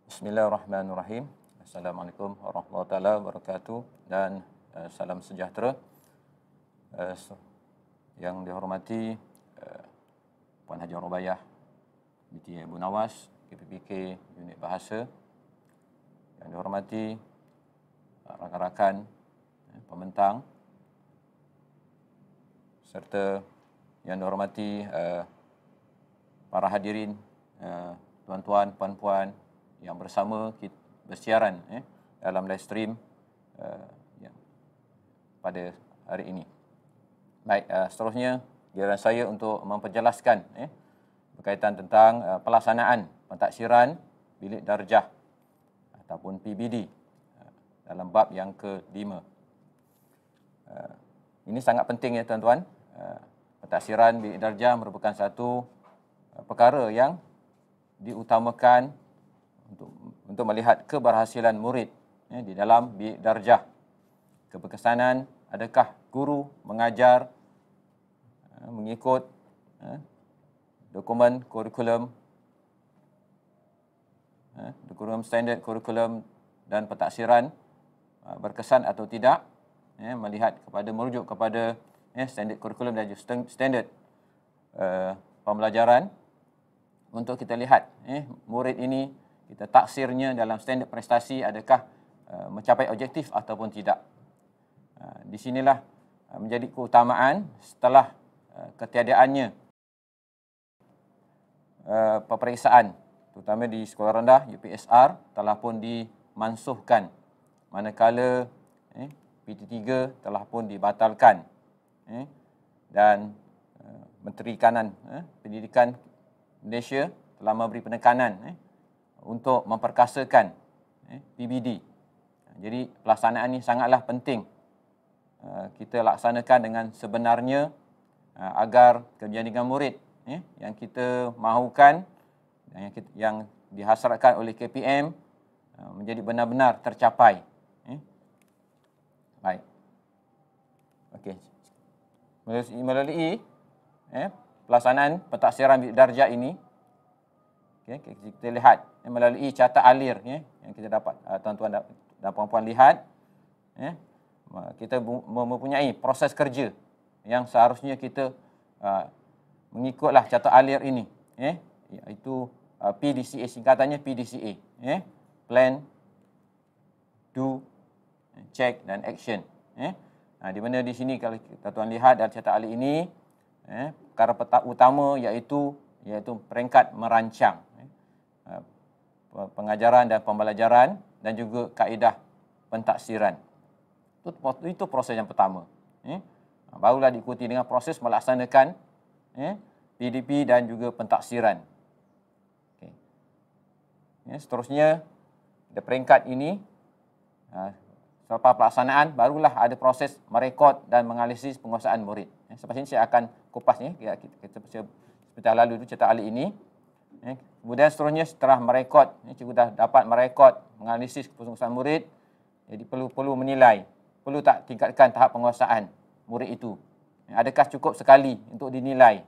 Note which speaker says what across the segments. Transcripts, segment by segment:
Speaker 1: Bismillahirrahmanirrahim. Assalamualaikum warahmatullahi wabarakatuh dan salam sejahtera. Yang dihormati Puan Haji Rubaiyah binti Abu Nawas, KPPK Unit Bahasa. Yang dihormati rakan-rakan pembentang serta yang dihormati para hadirin, tuan-tuan, puan-puan yang bersama kita bersiaran dalam live stream pada hari ini. Baik, seterusnya giliran saya untuk memperjelaskan berkaitan tentang pelaksanaan pentaksiran bilik darjah ataupun PBD dalam bab yang ke-5. Ini sangat penting ya tuan-tuan. Pentaksiran bilik darjah merupakan satu perkara yang diutamakan untuk melihat keberhasilan murid di dalam bilik darjah. Keberkesanan, adakah guru mengajar mengikut dokumen kurikulum, standard kurikulum dan pentaksiran berkesan atau tidak, melihat kepada merujuk kepada standard kurikulum dan standard pembelajaran untuk kita lihat murid ini kita taksirnya dalam standard prestasi adakah mencapai objektif ataupun tidak. Di sinilah menjadi keutamaan setelah ketiadaannya peperiksaan, terutama di sekolah rendah UPSR telah pun dimansuhkan, manakala PT3 telah pun dibatalkan dan Menteri Kanan Pendidikan Malaysia telah memberi penekanan untuk memperkasakan PBD. Jadi pelaksanaan ini sangatlah penting kita laksanakan dengan sebenarnya agar keberjadikan murid yang kita mahukan yang dihasratkan oleh KPM menjadi benar-benar tercapai. Baik. Okey. Melalui pelaksanaan pentaksiran bilik darjah ini, kita lihat melalui carta alir yang kita dapat, tuan-tuan dan puan-puan lihat, kita mempunyai proses kerja yang seharusnya kita mengikutlah carta alir ini, iaitu PDCA, singkatannya PDCA, Plan, Do, Check dan Action. Di mana di sini kalau tuan-tuan lihat dalam carta alir ini, perkara utama iaitu peringkat merancang pengajaran dan pembelajaran dan juga kaedah pentaksiran. Itu proses yang pertama. Barulah diikuti dengan proses melaksanakan PDP dan juga pentaksiran. Seterusnya, di peringkat ini, selepas pelaksanaan, barulah ada proses merekod dan menganalisis penguasaan murid. Selepas ini saya akan kupas kita seperti lalu itu cerita ahli ini. Kemudian seterusnya setelah merekod, cikgu dah dapat merekod, menganalisis penguasaan murid, jadi perlu menilai, perlu tak tingkatkan tahap penguasaan murid itu. Adakah cukup sekali untuk dinilai?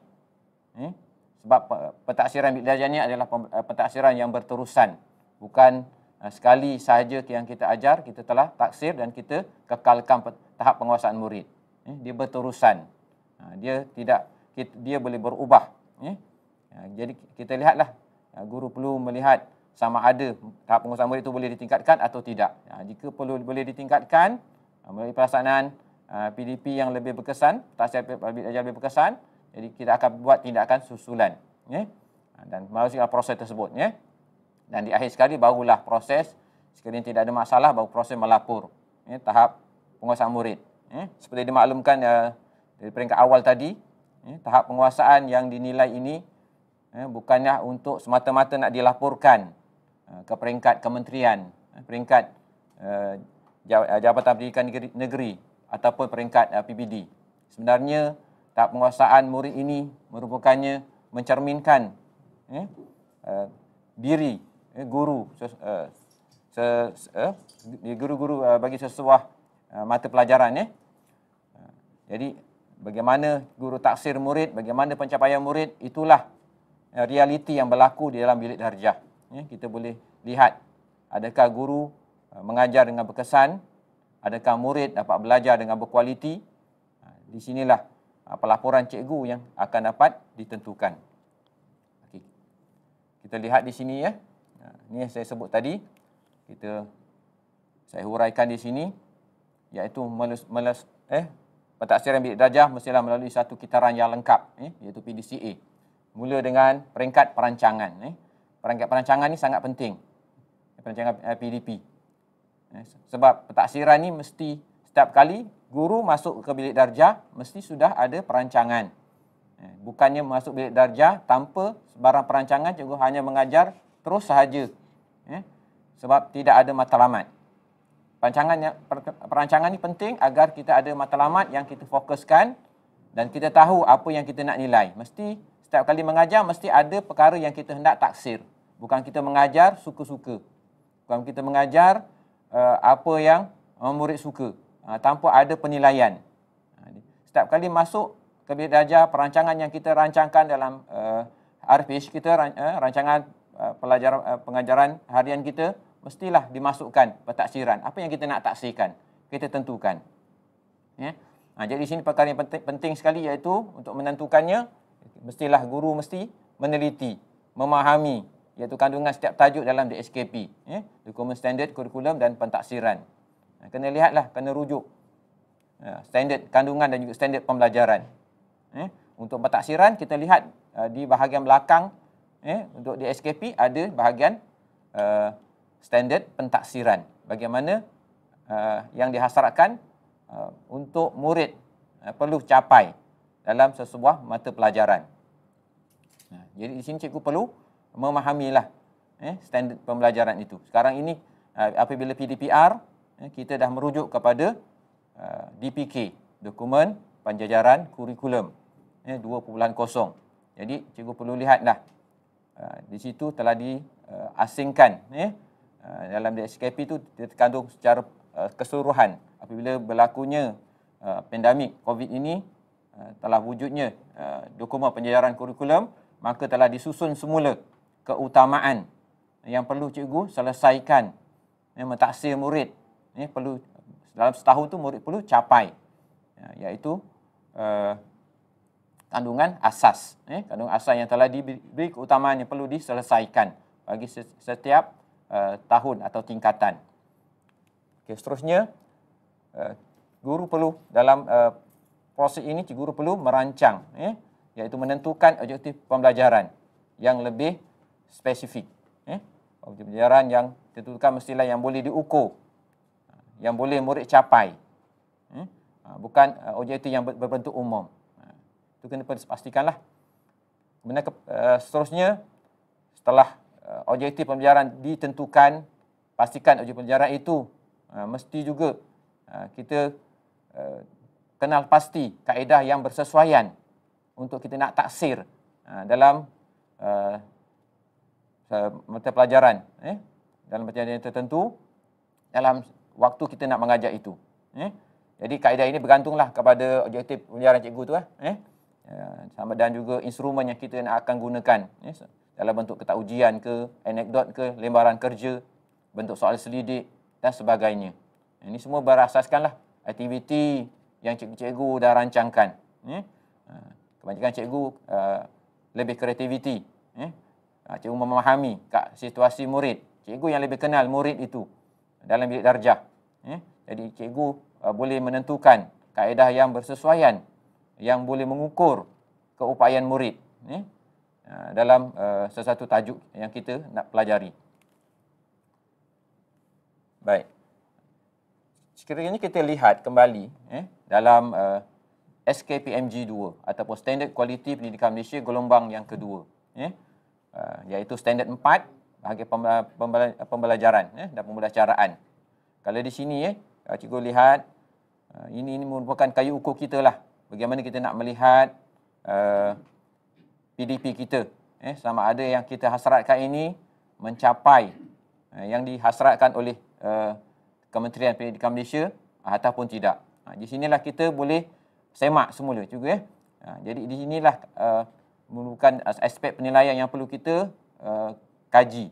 Speaker 1: Sebab pentaksiran bilik darjah ini adalah pentaksiran yang berterusan. Bukan sekali sahaja yang kita ajar, kita telah taksir dan kita kekalkan tahap penguasaan murid. Dia berterusan. Dia boleh berubah. Jadi kita lihatlah, guru perlu melihat sama ada tahap penguasaan murid itu boleh ditingkatkan atau tidak. Jika boleh ditingkatkan melalui pelaksanaan PDP yang lebih berkesan, taksiran bilik darjah lebih berkesan, jadi kita akan buat tindakan susulan, dan melalui proses tersebut, dan di akhir sekali barulah proses, sekiranya tidak ada masalah, baru proses melapor tahap penguasaan murid. Seperti dimaklumkan dari peringkat awal tadi, tahap penguasaan yang dinilai ini bukannya untuk semata-mata nak dilaporkan ke peringkat kementerian, peringkat Jabatan Pendidikan Negeri ataupun peringkat PBD. Sebenarnya tahap penguasaan murid ini merupakannya mencerminkan diri guru, guru-guru bagi sesuatu mata pelajaran. Jadi bagaimana guru taksir murid, bagaimana pencapaian murid, itulah realiti yang berlaku di dalam bilik darjah. Kita boleh lihat adakah guru mengajar dengan berkesan, adakah murid dapat belajar dengan berkualiti. Di sinilah pelaporan cikgu yang akan dapat ditentukan. Okey. Kita lihat di sini ya. Ini yang saya sebut tadi. Saya huraikan di sini, iaitu pentadsiran bilik darjah mestilah melalui satu kitaran yang lengkap, iaitu PDCA. Mula dengan peringkat perancangan. Peringkat perancangan ni sangat penting. Perancangan PDP. Sebab pentadsiran ni mesti setiap kali guru masuk ke bilik darjah mesti sudah ada perancangan. Bukannya masuk bilik darjah tanpa sebarang perancangan, cikgu hanya mengajar terus sahaja. Sebab tidak ada matlamat. Perancangan ni penting agar kita ada matlamat yang kita fokuskan dan kita tahu apa yang kita nak nilai. Mesti setiap kali mengajar mesti ada perkara yang kita hendak taksir. Bukan kita mengajar suka-suka. Bukan kita mengajar apa yang murid suka tanpa ada penilaian. Setiap kali masuk ke bilik darjah, perancangan yang kita rancangkan dalam RPH kita, rancangan pengajaran harian kita, mestilah dimasukkan pentadsiran. Apa yang kita nak taksirkan, kita tentukan. Jadi di sini perkara yang penting sekali, iaitu untuk menentukannya, mestilah guru mesti meneliti, memahami, iaitu kandungan setiap tajuk dalam DSKP, Dokumen Standard Kurikulum dan Pentadsiran. Kena lihatlah, kena rujuk standard kandungan dan juga standard pembelajaran. Untuk pentadsiran, kita lihat di bahagian belakang, untuk DSKP ada bahagian standard pentadsiran. Bagaimana yang dihasratkan untuk murid perlu capai dalam sesebuah mata pelajaran. Jadi di sini cikgu perlu memahamilah standard pembelajaran itu. Sekarang ini apabila PDPR, kita dah merujuk kepada DPK, Dokumen Penjajaran Kurikulum 2.0. Jadi cikgu perlu lihatlah di situ telah diasingkan dalam DSKP itu terkandung secara keseluruhan. Apabila berlakunya pandemik COVID ini, telah wujudnya dokumen penjajaran kurikulum, maka telah disusun semula keutamaan yang perlu cikgu selesaikan, mentaksir murid. Perlu dalam setahun tu murid perlu capai, iaitu kandungan asas. Kandungan asas yang telah diberi keutamaan yang perlu diselesaikan bagi setiap tahun atau tingkatan. Seterusnya, guru perlu dalam proses ini, guru perlu merancang, iaitu menentukan objektif pembelajaran yang lebih spesifik. Objektif pembelajaran yang ditentukan mestilah yang boleh diukur, yang boleh murid capai. Bukan objektif yang berbentuk umum. Itu kena pastikanlah. Kemudian seterusnya, setelah objektif pembelajaran ditentukan, pastikan objektif pembelajaran itu mesti juga kita kenal pasti kaedah yang bersesuaian untuk kita nak taksir dalam mata pelajaran, dalam pelajaran yang tertentu, dalam waktu kita nak mengajar itu. Jadi kaedah ini bergantunglah kepada objektif pembelajaran cikgu tu, sama dan juga instrumen yang kita nak akan gunakan, dalam bentuk kertas ujian ke, anekdot ke, lembaran kerja, bentuk soal selidik dan sebagainya. Ini semua berasaskanlah aktiviti yang cikgu-cikgu dah rancangkan. Kebanyakan cikgu lebih kreativiti. Cikgu memahami situasi murid. Cikgu yang lebih kenal murid itu dalam bilik darjah. Jadi cikgu boleh menentukan kaedah yang bersesuaian, yang boleh mengukur keupayaan murid dalam sesuatu tajuk yang kita nak pelajari. Baik. Sekiranya kita lihat kembali dalam SKPMG 2 ataupun Standard Kualiti Pendidikan Malaysia gelombang yang kedua, iaitu Standard 4 bahagian pembelajaran dan pembelajaraan. Kalau di sini cikgu lihat, ini merupakan kayu ukur kita lah. Bagaimana kita nak melihat PDP kita, sama ada yang kita hasratkan ini mencapai yang dihasratkan oleh Kementerian Pendidikan Malaysia ataupun tidak. Di sinilah kita boleh semak semula juga. Jadi di sinilah merupakan aspek penilaian yang perlu kita kaji.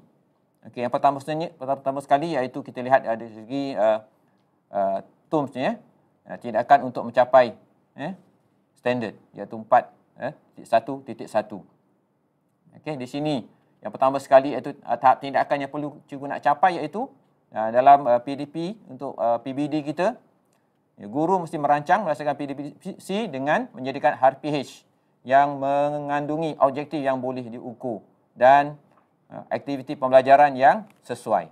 Speaker 1: Okey, yang pertama sekali iaitu kita lihat ada segi termsnya, tindakan untuk mencapai standard iaitu 4.1.1. Okey, di sini yang pertama sekali iaitu tahap tindakan yang perlu cikgu nak capai iaitu dalam PDP untuk PBD kita, guru mesti melaksanakan PDPC dengan menjadikan RPH yang mengandungi objektif yang boleh diukur dan aktiviti pembelajaran yang sesuai.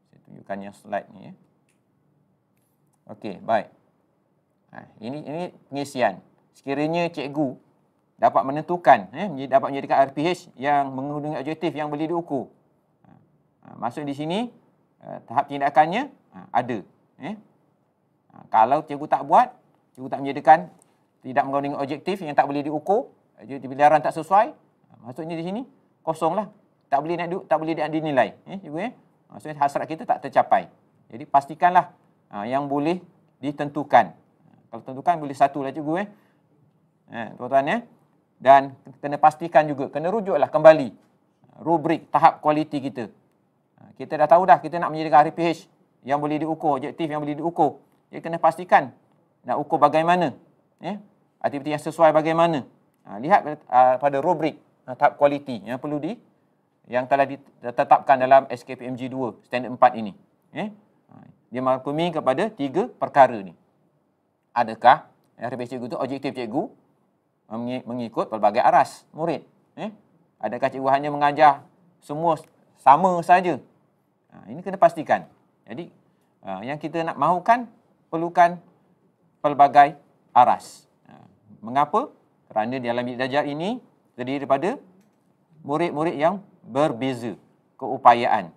Speaker 1: Saya tunjukkan yang slide ni. Okey, baik. Ini pengisian. Sekiranya cikgu dapat menentukan, dapat menjadikan RPH yang mengandungi objektif yang boleh diukur. Maksud di sini, tahap tindakannya ada. Kalau cikgu tak buat, cikgu tak menyediakan, tidak mengandungi objektif yang tak boleh diukur, pembelajaran tak sesuai, maksudnya di sini kosonglah. Tak boleh dinilai. Cikgu, maksudnya hasrat kita tak tercapai. Jadi pastikanlah yang boleh ditentukan. Kalau tentukan boleh satu lah cikgu. Tuan-tuan dan kena pastikan juga, kena rujuklah kembali rubrik tahap kualiti kita. Kita dah tahu dah kita nak menjadikan RPH yang boleh diukur, objektif yang boleh diukur. Jadi kena pastikan nak ukur bagaimana, aktiviti yang sesuai bagaimana. Lihat pada rubrik tahap kualiti yang yang telah ditetapkan dalam SKPMG 2 standard 4 ini. Dia menghukumi kepada 3 perkara ni. Adakah RPH cikgu itu objektif cikgu mengikut pelbagai aras murid? Adakah cikgu hanya mengajar semua sama saja? Ini kena pastikan. Jadi yang kita nak mahukan perlukan pelbagai aras. Mengapa? Kerana dalam bilik darjah ini terdiri daripada murid-murid yang berbeza keupayaan.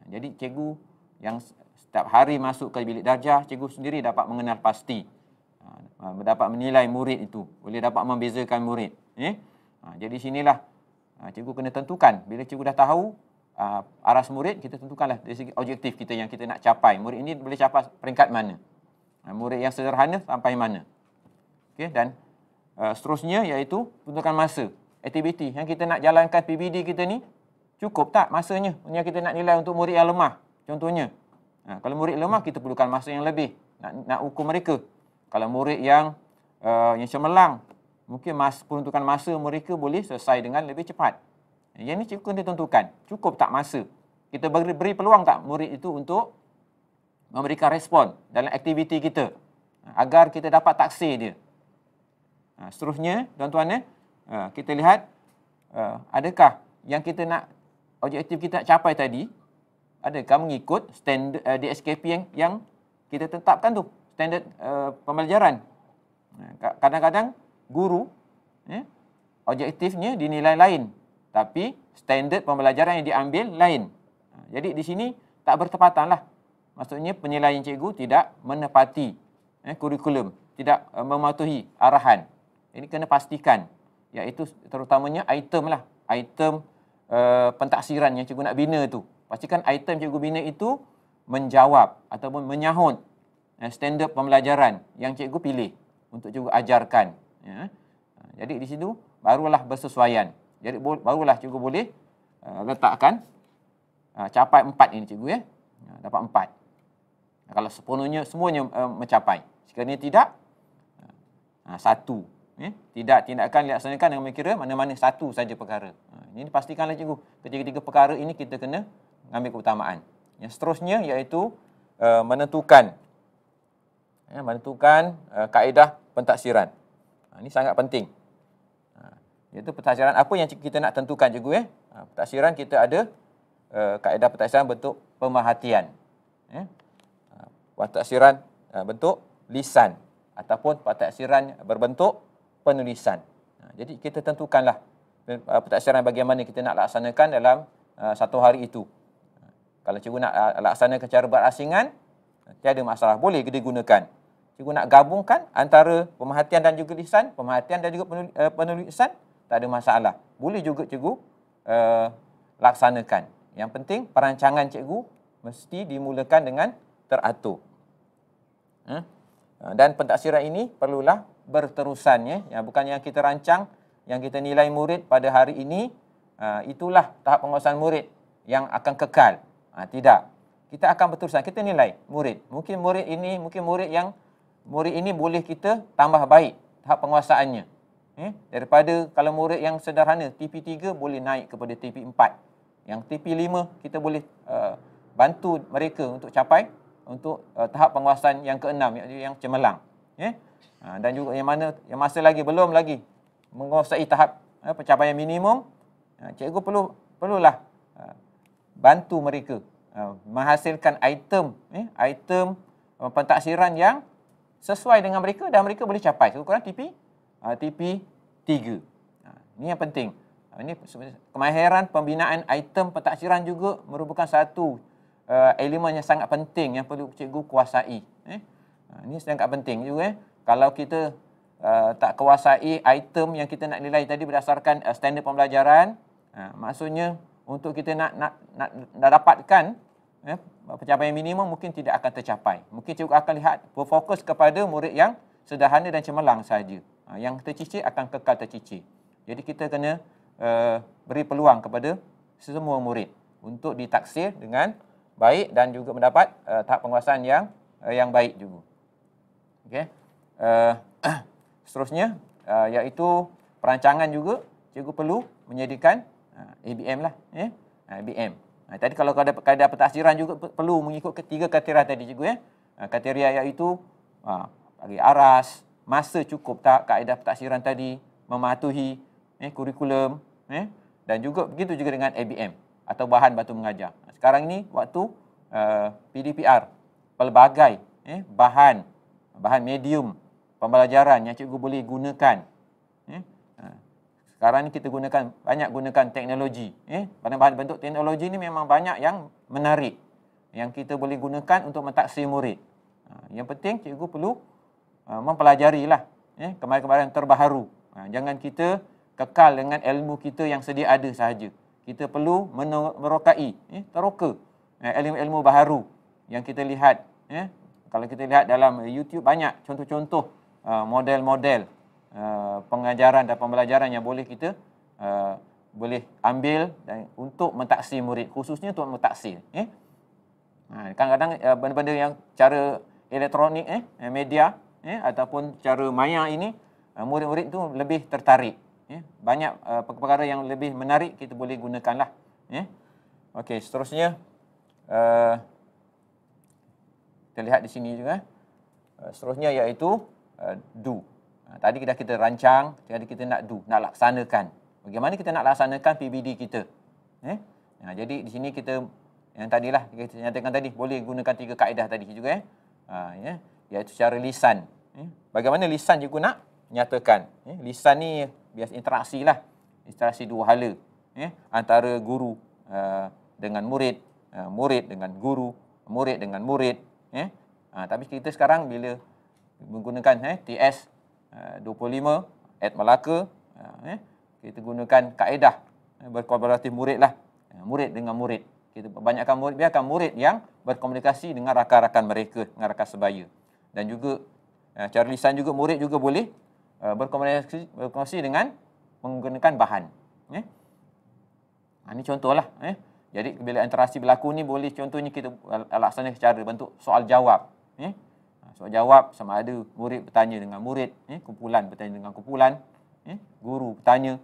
Speaker 1: Jadi cikgu yang setiap hari masuk ke bilik darjah, cikgu sendiri dapat mengenal pasti, dapat menilai murid itu, boleh dapat membezakan murid. Jadi sinilah cikgu kena tentukan. Bila cikgu dah tahu aras murid, kita tentukanlah dari segi objektif kita yang kita nak capai. Murid ini boleh capai peringkat mana? Murid yang sederhana sampai mana? Okey, dan seterusnya iaitu tentukan masa. Aktiviti yang kita nak jalankan PBD kita ni cukup tak masanya yang kita nak nilai untuk murid yang lemah contohnya. Kalau murid lemah kita perlukan masa yang lebih nak ukur mereka. Kalau murid yang cemerlang, mungkin peruntukan masa mereka boleh selesai dengan lebih cepat. Yang ni cikgu kena tentukan, cukup tak masa? Kita beri peluang tak murid itu untuk memberikan respon dalam aktiviti kita agar kita dapat taksir dia. Seterusnya, tuan-tuan, kita lihat adakah yang kita nak, objektif kita nak capai tadi, adakah mengikut standard DSKP yang kita tetapkan tu, standard pembelajaran. Kadang-kadang guru objektifnya dinilai lain, tapi standard pembelajaran yang diambil lain. Jadi di sini tak bertepatan lah. Maksudnya penilaian cikgu tidak menepati kurikulum, tidak mematuhi arahan. Ini kena pastikan, iaitu terutamanya item lah, item pentaksiran yang cikgu nak bina tu. Pastikan item cikgu bina itu menjawab ataupun menyahut standard pembelajaran yang cikgu pilih untuk cikgu ajarkan. Jadi di situ barulah bersesuaian. Jadi barulah cikgu boleh letakkan capai 4 ini cikgu dapat 4. Kalau semuanya mencapai. Sekiranya tidak, 1. Tidak tindakan dilaksanakan dengan mengira mana-mana satu saja perkara. Ini pastikanlah cikgu, ketiga-tiga perkara ini kita kena ambil keutamaan. Yang seterusnya iaitu menentukan kaedah pentaksiran. Ini sangat penting. Iaitu pentaksiran apa yang kita nak tentukan cikgu. Pentaksiran kita ada kaedah pentaksiran bentuk pemerhatian. Pentaksiran bentuk lisan ataupun pentaksiran berbentuk penulisan. Jadi kita tentukanlah pentaksiran bagaimana kita nak laksanakan dalam satu hari itu. Kalau cikgu nak laksanakan cara berasingan, tiada masalah, boleh digunakan. Cikgu nak gabungkan antara pemerhatian dan juga lisan, pemerhatian dan juga penulisan, tak ada masalah. Boleh juga cikgu laksanakan. Yang penting perancangan cikgu mesti dimulakan dengan teratur. Dan pentaksiran ini perlulah berterusan, bukan yang kita rancang, yang kita nilai murid pada hari ini, itulah tahap penguasaan murid. yang akan kekal. Tidak. Kita akan berterusan, kita nilai murid. Mungkin murid ini boleh kita tambah baik tahap penguasaannya. Daripada kalau murid yang sederhana TP3 boleh naik kepada TP4. Yang TP5 kita boleh bantu mereka untuk capai untuk tahap penguasaan yang ke-6 yang cemerlang. Dan juga yang masa lagi belum lagi menguasai tahap pencapaian minimum, cikgu perlulah bantu mereka menghasilkan item pentaksiran yang sesuai dengan mereka dan mereka boleh capai kekurangan TP3. Ini yang penting. Ini kemahiran pembinaan item pentaksiran juga merupakan satu elemen yang sangat penting yang perlu cikgu kuasai. Ini sangat penting juga. Kalau kita tak kuasai item yang kita nak nilai tadi berdasarkan standard pembelajaran, maksudnya untuk kita nak dapatkan pencapaian minimum mungkin tidak akan tercapai. Mungkin cikgu akan lihat berfokus kepada murid yang sederhana dan cemerlang saja. Yang tercicir akan kekal tercicir. Jadi kita kena beri peluang kepada semua murid untuk ditaksir dengan baik dan juga mendapat tahap penguasaan yang baik juga. Okey. Seterusnya iaitu perancangan juga cikgu perlu menyediakan ABM lah. ABM. Tadi kalau kaedah pentaksiran juga perlu mengikut ketiga kriteria tadi cikgu. Kriteria iaitu bagi aras, masa cukup tak kaedah pentaksiran tadi, mematuhi kurikulum, dan juga begitu juga dengan ABM atau bahan batu mengajar. Sekarang ini waktu PDPR, pelbagai bahan medium pembelajaran yang cikgu boleh gunakan. Sekarang ni kita banyak gunakan teknologi. Bahan-bahan bentuk teknologi ni memang banyak yang menarik yang kita boleh gunakan untuk mentaksir murid. Yang penting cikgu perlu mempelajarilah kemahiran terbaharu. Jangan kita kekal dengan ilmu kita yang sedia ada sahaja. Kita perlu merokai, teroka ilmu-ilmu baharu yang kita lihat. Kalau kita lihat dalam YouTube banyak contoh-contoh model-model pengajaran dan pembelajaran yang boleh kita boleh ambil dan untuk mentaksir murid, khususnya untuk mentaksir. Kadang-kadang benda-benda yang cara elektronik, media, ataupun cara maya ini, murid-murid tu lebih tertarik. Banyak perkara yang lebih menarik kita boleh gunakanlah. Okey, seterusnya kita lihat di sini juga. Seterusnya iaitu do. Tadi kita rancang, jadi kita nak nak laksanakan. Bagaimana kita nak laksanakan PBD kita? Jadi di sini kita yang tadilah kita nyatakan tadi boleh gunakan 3 kaedah tadi juga iaitu secara lisan. Bagaimana lisan juga nak nyatakan? Lisan ni biasa interaksi lah. Interaksi dua hala. Antara guru dengan murid, murid dengan guru, murid dengan murid. Tapi kita sekarang bila menggunakan TS 25 at Melaka, kita gunakan kaedah berkolaboratif murid lah. Murid dengan murid. Kita banyakkan murid, biarkan murid yang berkomunikasi dengan rakan-rakan mereka, dengan rakan sebaya. Dan juga cara lisan juga murid juga boleh berkomunikasi dengan menggunakan bahan. Ini contohlah. Jadi bila interaksi berlaku ni boleh contohnya kita laksanakan secara bentuk soal jawab. Soal jawab sama ada murid bertanya dengan murid, kumpulan bertanya dengan kumpulan, guru bertanya.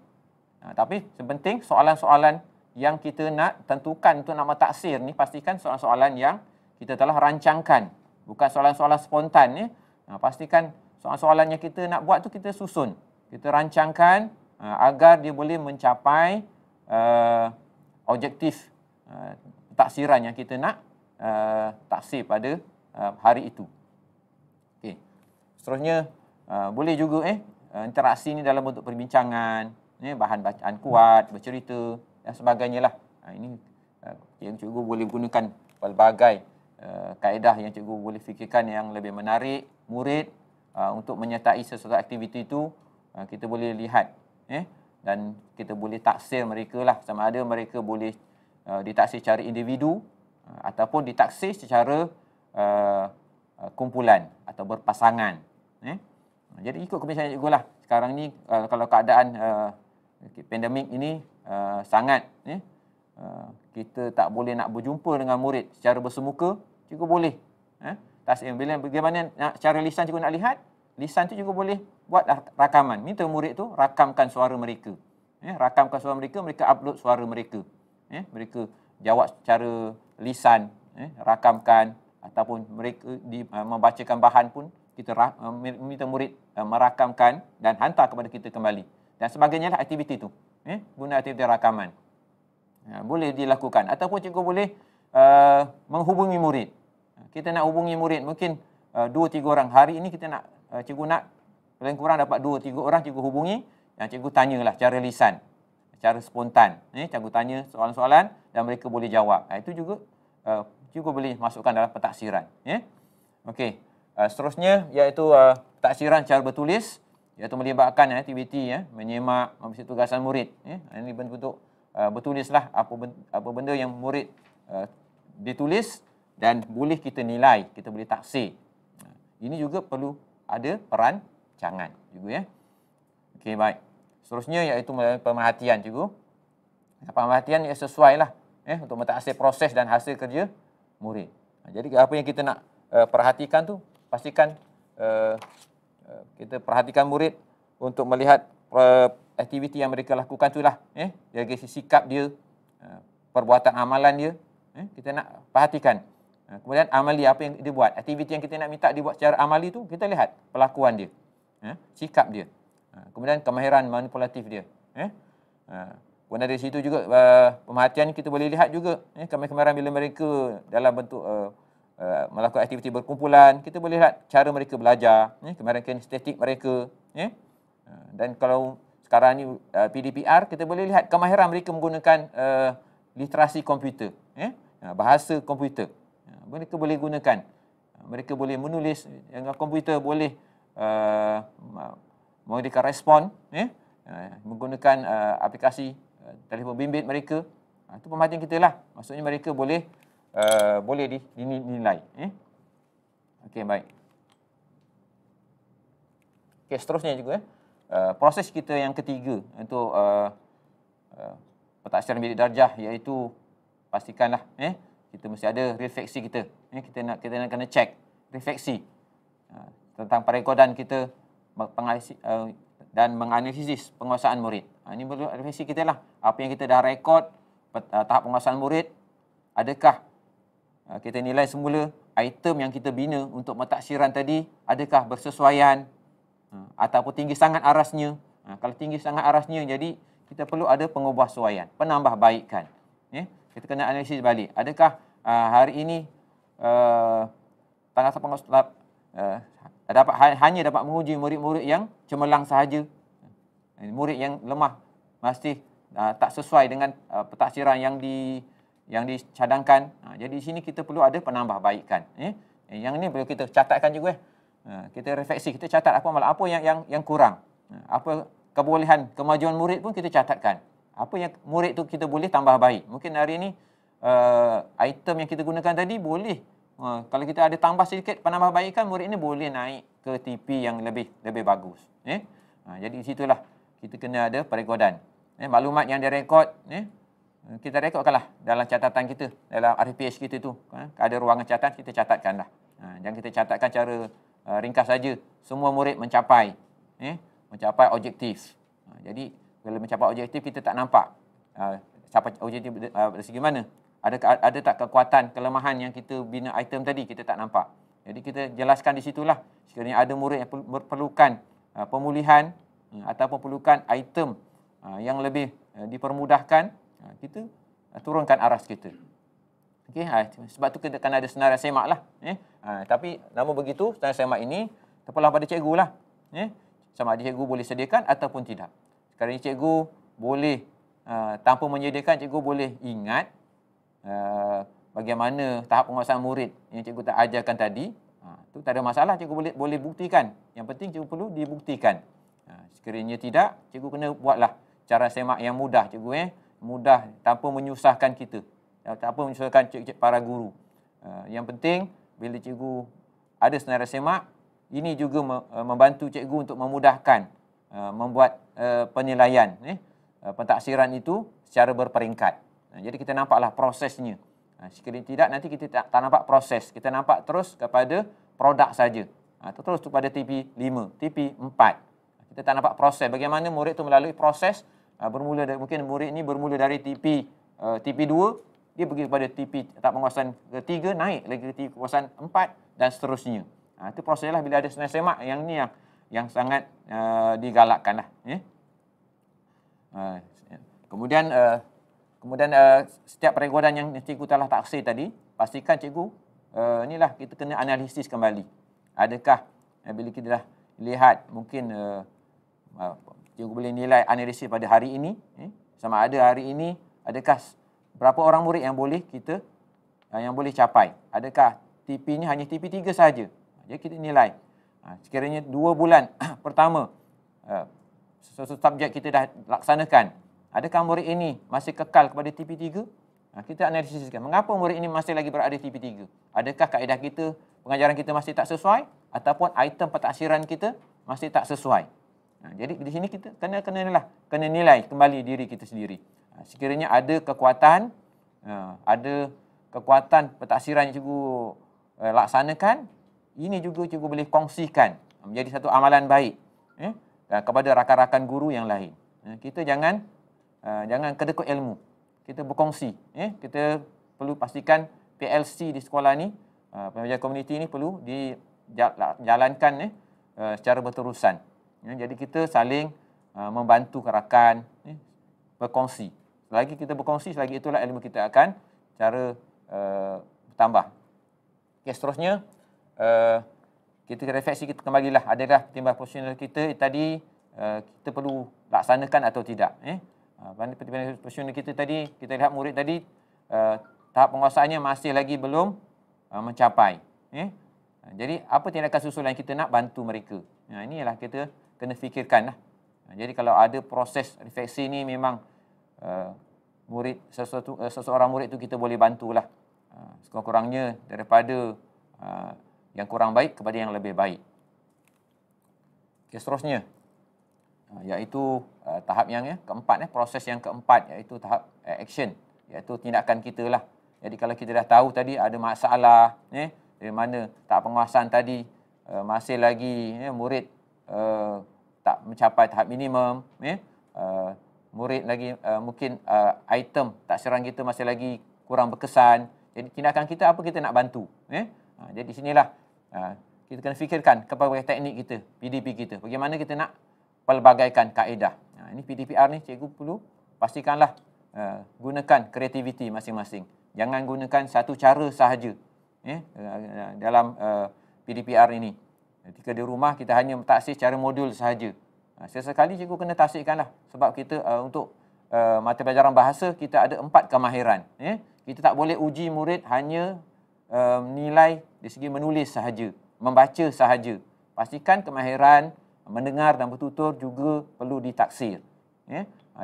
Speaker 1: Tapi sepenting soalan-soalan yang kita nak tentukan untuk nak mentaksir ni pastikan soalan-soalan yang kita telah rancangkan, bukan soalan-soalan spontan. Pastikan soalan-soalan yang kita nak buat tu kita susun, kita rancangkan agar dia boleh mencapai objektif taksiran yang kita nak taksir pada hari itu. Okey. Seterusnya boleh juga interaksi ni dalam bentuk perbincangan, bahan bacaan kuat, bercerita dan sebagainya lah. Ini yang cikgu boleh gunakan pelbagai kaedah yang cikgu boleh fikirkan yang lebih menarik murid untuk menyertai sesuatu aktiviti itu. Kita boleh lihat dan kita boleh taksir mereka lah, sama ada mereka boleh ditaksir secara individu ataupun ditaksir secara kumpulan atau berpasangan. Jadi ikut kebiasaan cikgu lah. Sekarang ni kalau keadaan pandemik ini sangat kita tak boleh nak berjumpa dengan murid secara bersemuka, cikgu boleh. Bagaimana secara lisan cikgu nak lihat, lisan tu cikgu boleh buat rakaman. Minta murid tu rakamkan suara mereka. Rakamkan suara mereka, mereka upload suara mereka. Mereka jawab secara lisan, rakamkan, ataupun mereka membacakan bahan pun kita minta murid merakamkan dan hantar kepada kita kembali. Dan sebagainya lah aktiviti tu. Guna aktiviti rakaman. Boleh dilakukan. Ataupun cikgu boleh menghubungi murid. Kita nak hubungi murid mungkin 2-3 orang. Hari ini kita nak cikgu nak paling kurang dapat 2-3 orang cikgu hubungi, dan cikgu tanyalah secara lisan, secara spontan. Cikgu tanya soalan-soalan dan mereka boleh jawab. Itu juga cikgu boleh masukkan dalam pentaksiran. Okey. Seterusnya iaitu pentaksiran secara bertulis, iaitu melibatkan aktiviti menyemak, mempersiapkan tugasan murid. Ini bentuk bertulislah apa benda yang murid ditulis dan boleh kita nilai, kita boleh taksir. Ini juga perlu ada perancangan juga Okey, baik. Seterusnya iaitu pemerhatian cikgu. Pemerhatian yang sesuailah untuk mentaksir proses dan hasil kerja murid. Jadi apa yang kita nak perhatikan tu, pastikan kita perhatikan murid untuk melihat aktiviti yang mereka lakukan itulah, dari sisi sikap dia, perbuatan amalan dia, kita nak perhatikan. Kemudian amali apa yang dia buat, aktiviti yang kita nak minta dia buat secara amali tu, kita lihat pelakuan dia, sikap dia, kemudian kemahiran manipulatif dia. Kemudian dari situ juga pemerhatian kita boleh lihat juga kemahiran bila mereka dalam bentuk melakukan aktiviti berkumpulan, kita boleh lihat cara mereka belajar, kemahiran kinestetik mereka, dan kalau sekarang ni PDPR, kita boleh lihat kemahiran mereka menggunakan literasi komputer, bahasa komputer. Mereka boleh gunakan, mereka boleh menulis dengan komputer, boleh memberikan respon, menggunakan aplikasi telefon bimbit mereka. Itu pemerhatian kita lah. Maksudnya mereka boleh dinilai. Okey, baik. Okey, seterusnya juga proses kita yang ketiga untuk pentaksiran bidik darjah, iaitu pastikanlah kita mesti ada refleksi kita. Kita nak kena check refleksi tentang perekodan kita dan menganalisis penguasaan murid. Ini perlu refleksi kita lah. Apa yang kita dah rekod tahap penguasaan murid, adakah kita nilai semula item yang kita bina untuk pentaksiran tadi, adakah bersesuaian ataupun tinggi sangat arasnya. Kalau tinggi sangat arasnya, jadi kita perlu ada pengubahsuaian, penambahbaikan. Kita kena analisis balik. Adakah hari ini tangan penguasaan hanya dapat menguji murid-murid yang cemerlang sahaja, murid yang lemah masih tak sesuai dengan pentaksiran yang dicadangkan. Jadi di sini kita perlu ada penambahbaikan. Yang ini perlu kita catatkan juga. Kita refleksi, kita catat apa yang kurang. Apa kebolehan, kemajuan murid pun kita catatkan. Apa yang murid tu kita boleh tambah baik. Mungkin hari ini item yang kita gunakan tadi boleh, kalau kita ada tambah sedikit penambahbaikan, murid ini boleh naik ke TP yang lebih bagus. Jadi di situlah kita kena ada perekodan. Maklumat yang direkod, kita rekodkanlah dalam catatan kita, dalam RPH kita tu. Ada ruangan catatan, kita catatkanlah. Jangan kita catatkan cara ringkas saja. Semua murid mencapai objektif. Jadi bila mencapai objektif, kita tak nampak capai objektif dari segi mana. Ada tak kekuatan, kelemahan yang kita bina item tadi, kita tak nampak. Jadi kita jelaskan di situlah. Sekiranya ada murid yang perlukan pemulihan ataupun perlukan item yang lebih dipermudahkan, kita turunkan aras kita. Okey, sebab tu kita akan ada senarai semak lah. Tapi namun begitu, senarai semak ini terpulang pada cikgu lah. Sama ada cikgu boleh sediakan ataupun tidak. Sekarang ini cikgu boleh, tanpa menyediakan, cikgu boleh ingat bagaimana tahap penguasaan murid yang cikgu tak ajarkan tadi. Itu tak ada masalah, cikgu boleh buktikan. Yang penting cikgu perlu dibuktikan. Sekiranya tidak, cikgu kena buatlah cara semak yang mudah, cikgu mudah, tanpa menyusahkan kita, tanpa menyusahkan para guru. Yang penting bila cikgu ada senarai semak, ini juga membantu cikgu untuk memudahkan membuat penilaian pentaksiran itu secara berperingkat. Jadi kita nampaklah prosesnya. Sekiranya tidak, nanti kita tak nampak proses. Kita nampak terus kepada produk saja. Terus kepada TP5, TP4. Kita tak nampak proses. Bagaimana murid itu melalui proses, mungkin murid ini bermula dari TP2, dia pergi kepada TP tahap penguasaan ketiga, naik lagi ke TP penguasaan 4 dan seterusnya. Itu proseslah bila ada semak yang ni yang sangat digalakkanlah. Kemudian setiap perekodan yang cikgu telah taksir tadi, pastikan cikgu inilah kita kena analisis kembali. Adakah bila kita dah lihat mungkin cikgu boleh nilai analisis pada hari ini, sama ada hari ini adakah berapa orang murid yang boleh capai. Adakah TP ni hanya TP3 saja. Jadi kita nilai. Sekiranya 2 bulan pertama sesuatu subjek kita dah laksanakan, adakah murid ini masih kekal kepada TP3? Kita analisiskan. Mengapa murid ini masih lagi berada di TP3? Adakah kaedah kita, pengajaran kita masih tak sesuai? Ataupun item pentaksiran kita masih tak sesuai? Jadi di sini kita kena nilai kembali diri kita sendiri. Sekiranya ada kekuatan pentaksiran yang cikgu laksanakan, ini juga cikgu boleh kongsikan menjadi satu amalan baik kepada rakan-rakan guru yang lain. Kita jangan kedekut ilmu. Kita berkongsi. Kita perlu pastikan PLC di sekolah ni, pembelajaran komuniti ni perlu dijalankan secara berterusan. Jadi kita saling membantu rakan, berkongsi. Selagi kita berkongsi, selagi itulah ilmu kita akan cara bertambah. Okay, seterusnya, kita refleksi kita kembalilah. Adakah pertimbangan profesional kita tadi kita perlu laksanakan atau tidak? Pertimbangan profesional kita tadi, kita lihat murid tadi tahap penguasaannya masih lagi belum mencapai. Jadi apa tindakan susulan yang kita nak bantu mereka? Inilah kita kena fikirkan lah. Jadi kalau ada proses refleksi ni memang seseorang murid tu kita boleh bantulah. Sekurang-kurangnya daripada yang kurang baik kepada yang lebih baik. Okay, seterusnya iaitu tahap yang keempat, proses yang keempat, iaitu tahap action, iaitu tindakan kita lah. Jadi kalau kita dah tahu tadi ada masalah dari mana tahap penguasaan tadi masih lagi murid tak mencapai tahap minimum, murid lagi mungkin item taksiran kita masih lagi kurang berkesan. Jadi tindakan kita apa, kita nak bantu. Jadi sinilah kita kena fikirkan kepada teknik kita, PDP kita. Bagaimana kita nak pelbagaikan kaedah. Ini PDPR ni cikgu perlu pastikanlah gunakan kreativiti masing-masing. Jangan gunakan satu cara sahaja dalam PDPR ini. Ketika di rumah kita hanya mentaksir secara modul sahaja. Sesekali cikgu kena taksirkanlah, sebab kita untuk mata pelajaran bahasa kita ada 4 kemahiran. Kita tak boleh uji murid hanya nilai dari segi menulis sahaja, membaca sahaja. Pastikan kemahiran mendengar dan bertutur juga perlu ditaksir.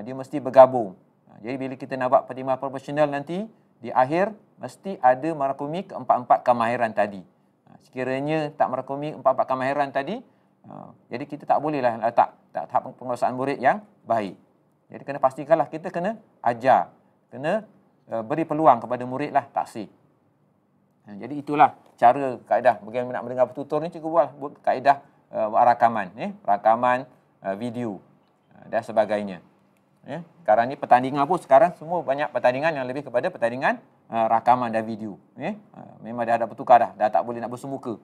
Speaker 1: Dia mesti bergabung. Jadi bila kita nak buat pertimbangan profesional nanti, di akhir mesti ada merakumi keempat-empat kemahiran tadi. Sekiranya tak merakumi empat-empat kemahiran tadi, jadi kita tak bolehlah letak tahap penguasaan murid yang baik. Jadi kena pastikanlah kita kena ajar, kena beri peluang kepada murid lah taksir. Jadi itulah cara kaedah bagaimana nak mendengar bertutur ni, cikgu buat kaedah rakaman, rakaman video dan sebagainya. Sekarang ni pertandingan pun sekarang semua banyak pertandingan yang lebih kepada pertandingan rakaman dan video. Memang dah ada bertukar dah tak boleh nak bersemuka.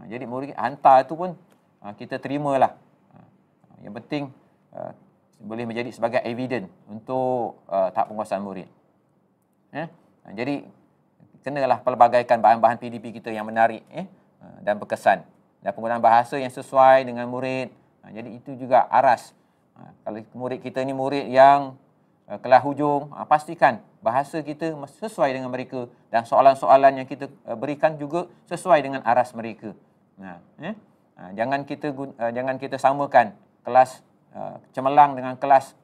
Speaker 1: Jadi murid hantar tu pun kita terimalah. Yang penting boleh menjadi sebagai evidence untuk tahap penguasaan murid. Jadi kenalah pelbagaikan bahan-bahan PDP kita yang menarik dan berkesan, dan penggunaan bahasa yang sesuai dengan murid. Jadi itu juga aras. Kalau murid kita ni murid yang kelas hujung, pastikan bahasa kita sesuai dengan mereka dan soalan-soalan yang kita berikan juga sesuai dengan aras mereka. Jangan kita samakan kelas cemerlang dengan kelas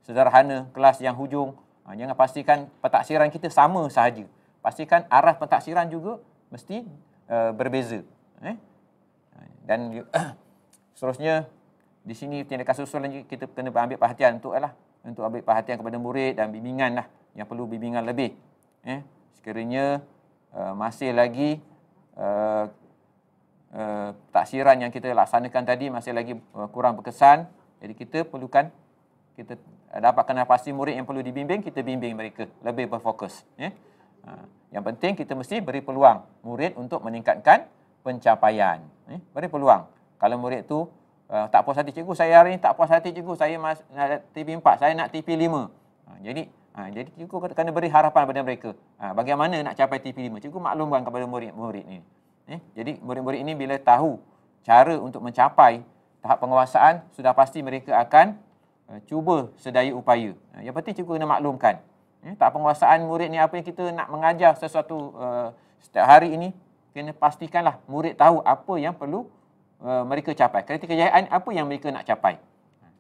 Speaker 1: sederhana, kelas yang hujung. Jangan, pastikan pentaksiran kita sama sahaja. Pastikan aras pentaksiran juga mesti berbeza. Dan seterusnya di sini tindakan susulan kita kena ambil perhatian untuk ambil perhatian kepada murid dan bimbingan lah yang perlu bimbingan lebih. Sekiranya masih lagi taksiran yang kita laksanakan tadi masih lagi kurang berkesan, jadi kita perlukan kita dapatkan pasti murid yang perlu dibimbing, kita bimbing mereka lebih berfokus. Yang penting kita mesti beri peluang murid untuk meningkatkan pencapaian. Beri peluang. Kalau murid tu tak puas hati, cikgu saya hari ni tak puas hati cikgu, saya TP 4, saya nak TP 5. Jadi cikgu kena beri harapan kepada mereka. Bagaimana nak capai TP 5? Cikgu maklumkan kepada murid-murid ni. Jadi murid-murid ini bila tahu cara untuk mencapai tahap penguasaan, sudah pasti mereka akan cuba sedaya upaya. Yang penting cikgu kena maklumkan. Tahap penguasaan murid ni apa yang kita nak mengajar sesuatu setiap hari ini, kena pastikanlah murid tahu apa yang perlu mereka capai. Kriteria kejayaan apa yang mereka nak capai.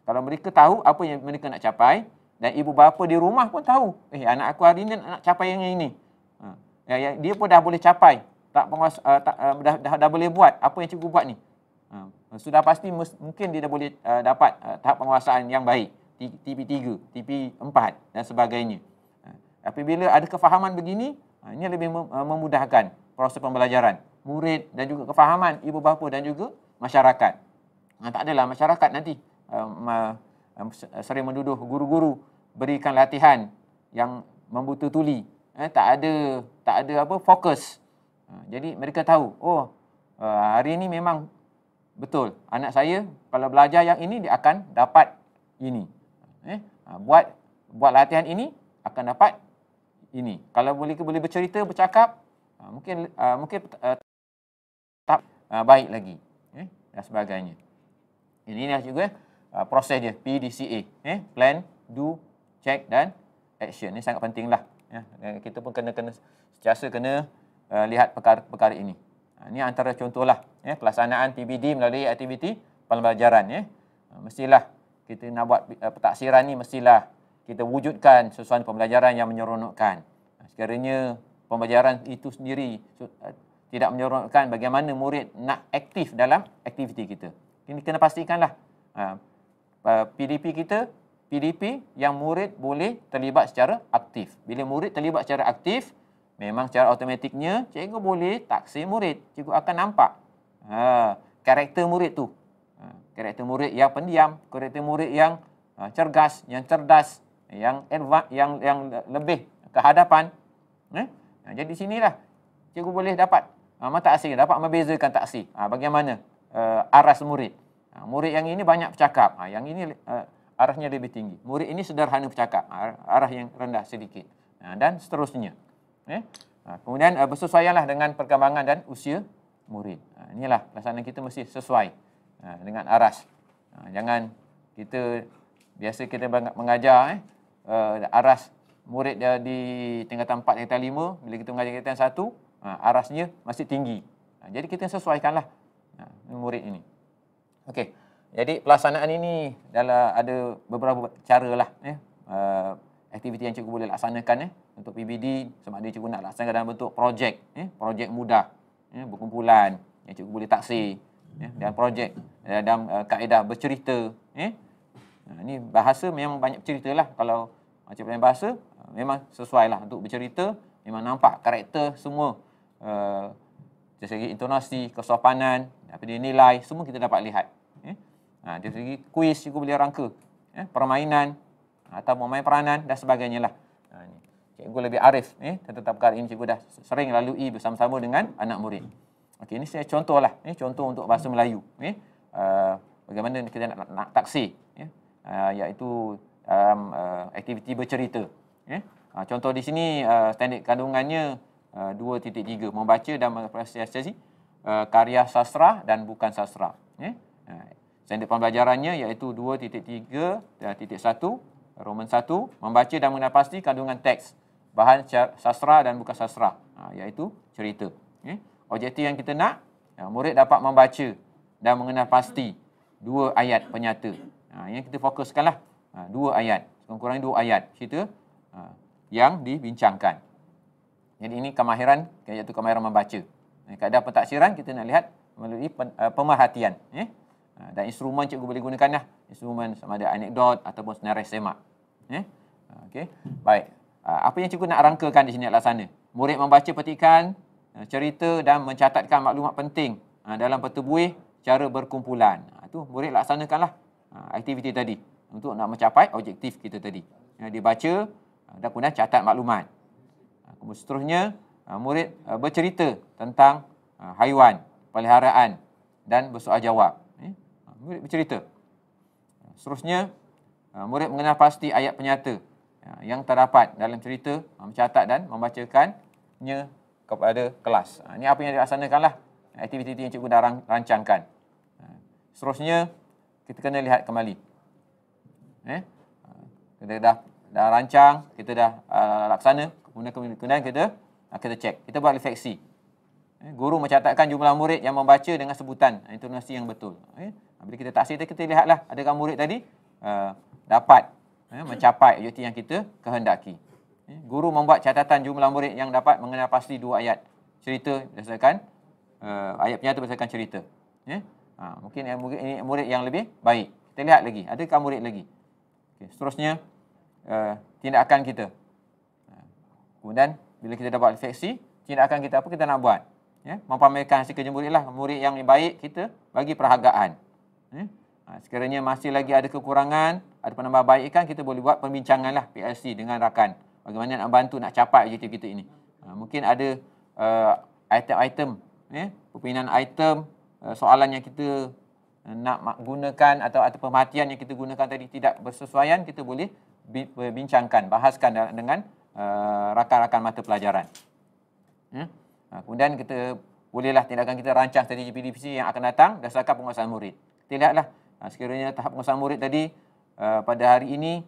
Speaker 1: Kalau mereka tahu apa yang mereka nak capai, dan ibu bapa di rumah pun tahu, anak aku hari ni nak capai yang ini. Dia pun dah boleh capai. Dah boleh buat apa yang cikgu buat ni. Sudah pasti mungkin dia dah boleh dapat tahap penguasaan yang baik. TP3, TP4 dan sebagainya. Apabila ada kefahaman begini, ini lebih memudahkan proses pembelajaran murid dan juga kefahaman ibu bapa dan juga masyarakat. Tak adalah masyarakat nanti sering menduduh guru-guru berikan latihan yang membutuh tuli. Tak ada fokus. Jadi mereka tahu, hari ini memang betul anak saya kalau belajar yang ini dia akan dapat ini. Buat latihan ini akan dapat ini. Kalau boleh bercerita, bercakap, mungkin tak baik lagi, dan sebagainya. Inilah juga proses dia, PDCA, plan, do, check dan action. Ini sangat pentinglah. Kita pun kena sentiasa kena lihat perkara ini. Ini antara contohlah pelaksanaan PBD melalui aktiviti pembelajaran. Mestilah kita nak buat pentaksiran ni, mestilah kita wujudkan sesuatu pembelajaran yang menyeronokkan. Sekiranya pembelajaran itu sendiri tidak menyeronokkan, bagaimana murid nak aktif dalam aktiviti kita. Ini kena pastikanlah PDP yang murid boleh terlibat secara aktif. Bila murid terlibat secara aktif, memang secara automatiknya cikgu boleh taksir murid. Cikgu akan nampak karakter murid tu. Karakter murid yang pendiam, karakter murid yang cergas, yang cerdas, yang lebih ke hadapan. Jadi sinilah cikgu boleh dapat taksir, dapat membezakan taksir. Bagaimana aras murid. Murid yang ini banyak bercakap, yang ini arahnya lebih tinggi. Murid ini sederhana bercakap, arah yang rendah sedikit. Dan seterusnya. Kemudian bersesuaianlah dengan perkembangan dan usia murid. Inilah pelaksanaan kita mesti sesuai dengan aras. Jangan biasa kita mengajar aras murid dia di tingkatan 4, tingkatan 5, bila kita mengajar tingkatan 1, arasnya masih tinggi. Jadi kita sesuaikanlah murid ini. Okey. Jadi pelaksanaan ini ada beberapa caralah aktiviti yang cikgu boleh laksanakan untuk PBD, sama ada cikgu nak laksanakan dalam bentuk projek, projek mudah, berkumpulan yang cikgu boleh taksir, dan projek dalam kaedah bercerita. Ini bahasa memang banyak ceritalah. Kalau macam bahasa memang sesuailah untuk bercerita, memang nampak karakter semua, dari segi intonasi, kesopanan, daripada nilai, semua kita dapat lihat. Dari segi kuis cikgu boleh rangka, permainan atau memain peranan dan sebagainya lah. Cikgu lebih arif tentang perkara ini, cikgu dah sering lalui bersama-sama dengan anak murid. Okey, ini saya contohlah, contoh untuk bahasa Melayu. Bagaimana kita nak taksir, iaitu aktiviti bercerita. Contoh di sini standard kandungannya 2.3, membaca dan mengapresiasi karya sastra dan bukan sastra. Standard pembelajarannya iaitu 2.3.1, Roman 1, membaca dan mengenal pasti kandungan teks, bahan sastra dan bukan sastra, iaitu cerita. Objektif yang kita nak, murid dapat membaca dan mengenal pasti 2 ayat penyata. Yang kita fokuskanlah 2 ayat, kurang-kurangnya 2 ayat cerita yang dibincangkan. Jadi ini kemahiran, iaitu kemahiran membaca. Kaedah pentaksiran kita nak lihat melalui pemerhatian. Dan instrumen cikgu boleh gunakan lah. Instrumen sama ada anekdot ataupun senarai semak. Okey. Baik. Apa yang cikgu nak rangkakan di sini laksana? Murid membaca petikan, cerita dan mencatatkan maklumat penting dalam pertubuh cara berkumpulan. Itu murid laksanakanlah aktiviti tadi untuk nak mencapai objektif kita tadi. Dia baca dan kemudian catat maklumat. Kemudian seterusnya, murid bercerita tentang haiwan, peliharaan dan bersoal jawab. Murid bercerita. Seterusnya, murid mengenal pasti ayat penyata yang terdapat dalam cerita, mencatat dan membacakannya kepada kelas. Ini apa yang dilaksanakanlah aktiviti yang cikgu dah rancangkan. Seterusnya, kita kena lihat kembali. Kita dah rancang, kita dah laksana, kemudian kita cek. Kita buat refleksi. Guru mencatatkan jumlah murid yang membaca dengan sebutan intonasi yang betul. Bila kita taksir, kita lihatlah adakah murid tadi dapat mencapai objektif yang kita kehendaki. Guru membuat catatan jumlah murid yang dapat mengenal pasti 2 ayat cerita berdasarkan ayat penyata berdasarkan cerita. Mungkin ini murid yang lebih baik. Kita lihat lagi, adakah murid lagi. Seterusnya, tindakan kita. Kemudian bila kita dapat refleksi, tindakan kita apa kita nak buat? Mempamerkan hasil kerja murid lah. Murid yang baik kita bagi perhargaan. Sekiranya masih lagi ada kekurangan, ada penambahbaikan, kita boleh buat perbincangan lah PLC dengan rakan. Bagaimana nak bantu nak capai objektif kita ini. Mungkin ada item-item, perpindahan item, soalan yang kita nak gunakan atau pemerhatian yang kita gunakan tadi tidak bersesuaian, kita boleh bincangkan, bahaskan dengan rakan-rakan mata pelajaran. Kemudian kita bolehlah tindakan kita rancang strategi PDPC yang akan datang berdasarkan penguasaan murid. Kita lihatlah sekiranya tahap penguasaan murid tadi pada hari ini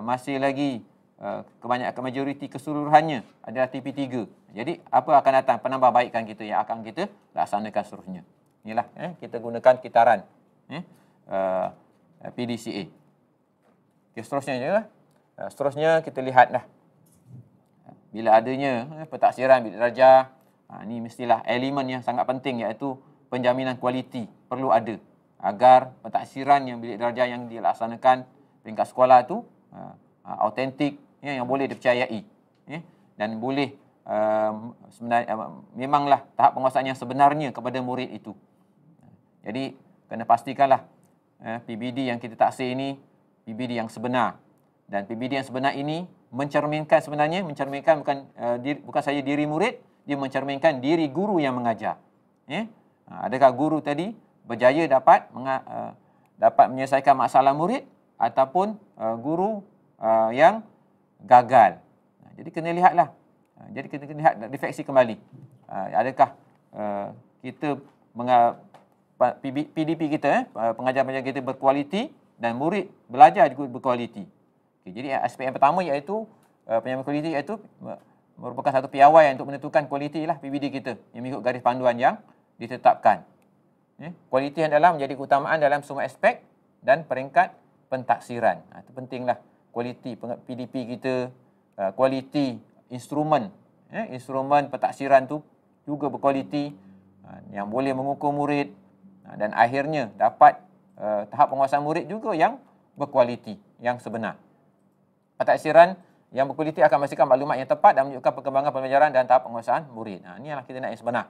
Speaker 1: masih lagi kebanyakan majoriti keseluruhannya adalah TP3. Jadi apa akan datang penambahbaikan kita yang akan kita laksanakan seterusnya. Inilah kita gunakan kitaran PDCA. Seterusnya kita lihatlah bila adanya pentaksiran bilik darjah, ini mestilah elemen yang sangat penting iaitu penjaminan kualiti perlu ada agar pentaksiran yang bilik darjah yang dilaksanakan peringkat sekolah itu autentik, yang boleh dipercayai, dan boleh sebenarnya memanglah tahap penguasaan yang sebenarnya kepada murid itu. Jadi kena pastikanlah PBD yang kita taksir ini PBD yang sebenar, dan PBD yang sebenar ini mencerminkan bukan saja diri murid, dia mencerminkan diri guru yang mengajar. Adakah guru tadi berjaya dapat menyelesaikan masalah murid ataupun guru yang gagal. Jadi kena lihatlah. Jadi kita kena lihat, refleksi kembali. Adakah kita PDP kita, pengajar-pengajar kita berkualiti dan murid belajar juga berkualiti. Jadi aspek yang pertama iaitu penyampaian kualiti iaitu merupakan satu piawai untuk menentukan kualiti lah PBD kita yang mengikut garis panduan yang ditetapkan. Kualiti adalah menjadi keutamaan dalam semua aspek dan peringkat pentaksiran. Itu pentinglah kualiti PDP kita, kualiti instrumen. Instrumen pentaksiran tu juga berkualiti yang boleh mengukur murid dan akhirnya dapat tahap penguasaan murid juga yang berkualiti, yang sebenar. Pentaksiran yang berkualiti akan memastikan maklumat yang tepat dan menunjukkan perkembangan pembelajaran dan tahap penguasaan murid. Inilah kita nak yang sebenar.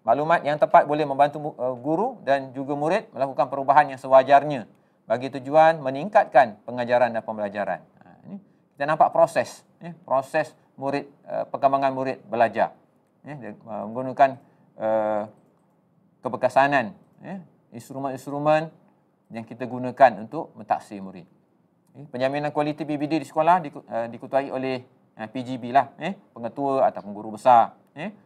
Speaker 1: Maklumat yang tepat boleh membantu guru dan juga murid melakukan perubahan yang sewajarnya bagi tujuan meningkatkan pengajaran dan pembelajaran. Ini kita nampak proses murid, perkembangan murid belajar. Menggunakan keberkesanan, instrumen-instrumen yang kita gunakan untuk mentaksir murid. Penjaminan kualiti PBD di sekolah diketuai oleh PGB lah, pengetua ataupun guru besar,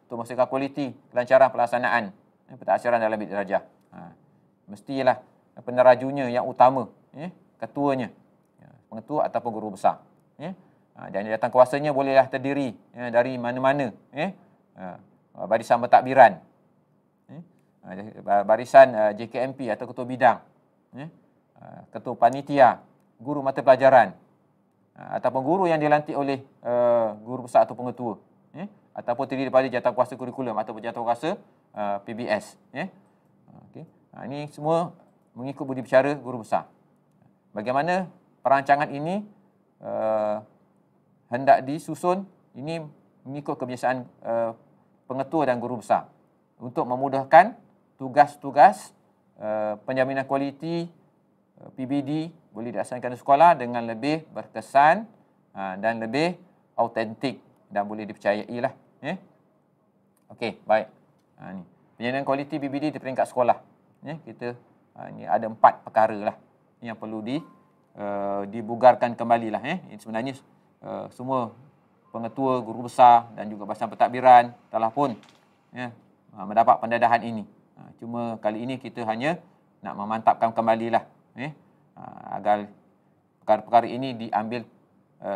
Speaker 1: untuk memastikan kualiti kelancaran pelaksanaan pentaksiran dalam bilik darjah. Mestilah penerajunya yang utama, ketuanya, pengetua ataupun guru besar. Dan jawatankuasanya bolehlah terdiri dari mana-mana, barisan pentadbiran, barisan JKMP atau ketua bidang, ketua panitia, guru mata pelajaran, ataupun guru yang dilantik oleh guru besar atau pengetua, ataupun terdiri daripada jawatankuasa kurikulum ataupun jawatankuasa PBS. Ini semua mengikut budi bicara guru besar. Bagaimana perancangan ini hendak disusun ini mengikut kebiasaan pengetua dan guru besar untuk memudahkan tugas-tugas penjaminan kualiti PBD boleh dilaksanakan di sekolah dengan lebih berkesan dan lebih autentik dan boleh dipercayai lah. Okey, baik. Ni penjaminan kualiti PBD di peringkat sekolah. Kita ni ada 4 perkara lah yang perlu dibugarkan kembali lah. Sebenarnya semua pengetua, guru besar dan juga barisan pentadbiran telah pun mendapat pendedahan ini. Cuma kali ini kita hanya nak memantapkan kembalilah agar perkara-perkara ini diambil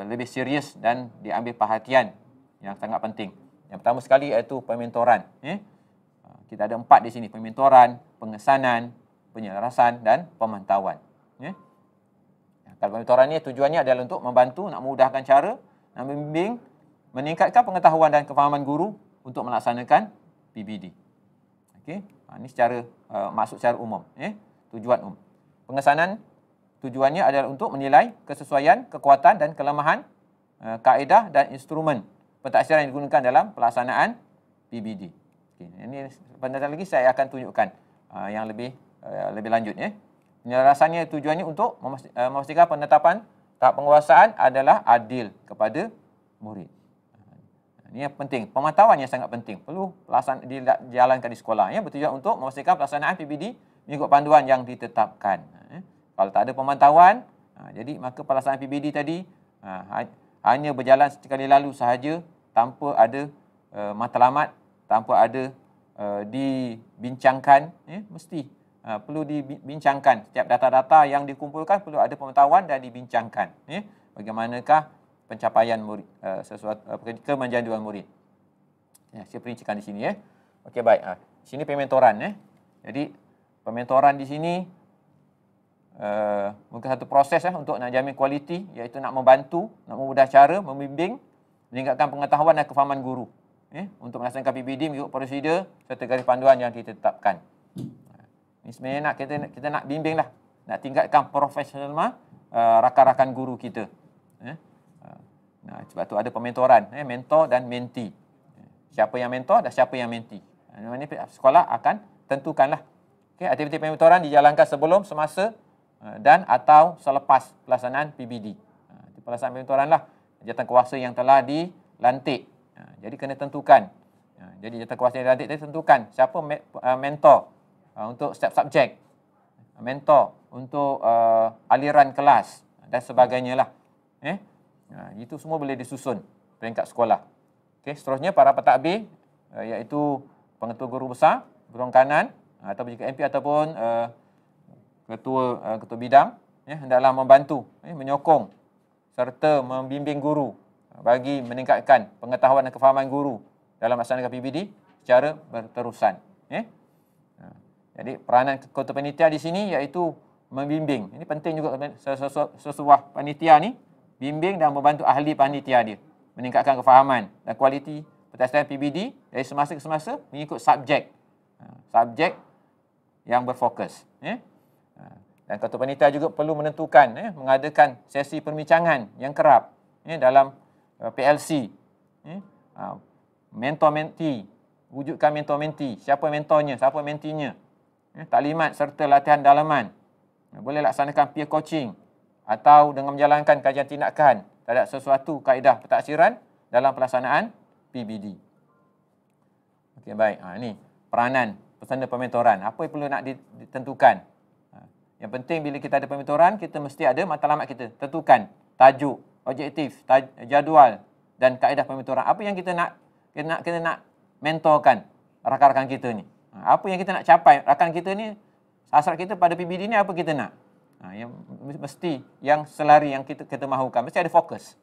Speaker 1: lebih serius dan diambil perhatian yang sangat penting. Yang pertama sekali iaitu pementoran. Kita ada 4 di sini, pementoran, pengesanan, penyelarasan dan pemantauan. Kalau pementoran ni tujuannya adalah untuk membantu, nak memudahkan cara, nak membimbing, meningkatkan pengetahuan dan kefahaman guru untuk melaksanakan PBD. Okey, ini secara maksud secara umum, tujuan umum. Pengesanan tujuannya adalah untuk menilai kesesuaian, kekuatan dan kelemahan kaedah dan instrumen pentaksiran yang digunakan dalam pelaksanaan PBD. Okey, ini sebentar lagi saya akan tunjukkan yang lebih lanjut. Penyelarasannya tujuannya untuk memastikan penetapan tahap penguasaan adalah adil kepada murid. Ini yang penting. Pemantauan yang sangat penting. Perlu dijalankan di sekolah. Bertujuan untuk memastikan pelaksanaan PBD mengikut panduan yang ditetapkan. Kalau tak ada pemantauan, jadi maka pelaksanaan PBD tadi hanya berjalan sekali lalu sahaja tanpa ada matlamat, tanpa ada dibincangkan. Mesti perlu dibincangkan. Setiap data-data yang dikumpulkan perlu ada pemantauan dan dibincangkan. Bagaimanakah pencapaian murid, kemanjaan murid. Saya perincikan di sini. Okey, baik. Sini pementoran. Jadi pementoran di sini mungkin satu proses untuk nak jamin kualiti, iaitu nak membantu, nak memudah cara, membimbing, meningkatkan pengetahuan dan kefahaman guru untuk melaksanakan PBD mengikut prosedur serta garis panduan yang ditetapkan. Ini sebenarnya kita nak bimbing lah, nak tingkatkan profesionalisme rakan-rakan guru kita. Sebab tu ada pementoran, mentor dan mentee. Siapa yang mentor dan siapa yang mentee. Ini sekolah akan tentukanlah. Aktiviti pementoran dijalankan sebelum, semasa dan atau selepas pelaksanaan PBD. Pelaksanaan pementoran lah jawatankuasa yang telah dilantik. Jadi kena tentukan. Jadi jawatankuasa yang dilantik tadi tentukan siapa mentor untuk setiap subjek, mentor untuk aliran kelas dan sebagainya lah. Itu semua boleh disusun peringkat sekolah. Okey, seterusnya para pentadbir iaitu pengetua guru besar, guru kanan ataupun juga MP ataupun ketua bidang hendaklah membantu, menyokong serta membimbing guru bagi meningkatkan pengetahuan dan kefahaman guru dalam melaksanakan PBD secara berterusan. Jadi peranan ketua panitia di sini iaitu membimbing. Ini penting juga sesuatu panitia ni, bimbing dan membantu ahli panitia dia meningkatkan kefahaman dan kualiti pentadbiran PBD dari semasa ke semasa mengikut subjek yang berfokus. Dan ketua panitia juga perlu menentukan, mengadakan sesi perbincangan yang kerap dalam PLC. Mentor-mentee, wujudkan mentor-mentee, siapa mentornya, siapa mentinya. Taklimat serta latihan dalaman. Boleh laksanakan peer coaching atau dengan menjalankan kajian tindakan terhadap sesuatu kaedah pentadbiran dalam pelaksanaan PBD. Okey, baik. Ini peranan peserta pementoran. Apa yang perlu nak ditentukan? Yang penting bila kita ada pementoran, kita mesti ada matlamat kita. Tentukan tajuk, objektif, jadual dan kaedah pementoran. Apa yang kita nak mentorkan rakan-rakan kita ni? Apa yang kita nak capai rakan kita ni? Hasrat kita pada PBD ni apa kita nak? Yang mesti yang selari yang kita mahukan, mesti ada fokus.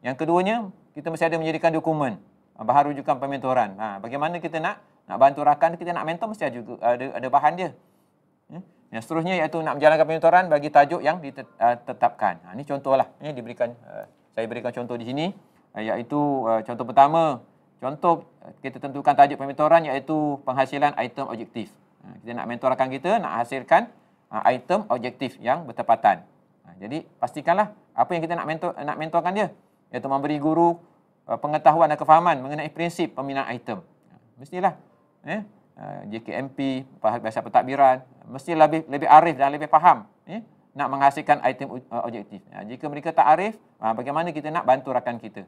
Speaker 1: Yang keduanya, kita mesti ada menyediakan dokumen bahan rujukan pementoran. Bagaimana kita nak bantu rakan kita nak mentor, mesti ada bahan dia. Yang seterusnya iaitu nak menjalankan pementoran bagi tajuk yang ditetapkan. Ini contohlah. Saya berikan contoh di sini, iaitu contoh pertama. Contoh kita tentukan tajuk pementoran iaitu penghasilan item objektif. Kita nak mentor rakan kita, nak hasilkan item objektif yang bertepatan. Jadi pastikanlah apa yang kita nak mentorkan dia. iaitu memberi guru pengetahuan dan kefahaman mengenai prinsip pembinaan item. Mestilah JKMP, biasa pentadbiran, mesti lebih arif dan lebih faham nak menghasilkan item objektif. Jika mereka tak arif, bagaimana kita nak bantu rakan kita?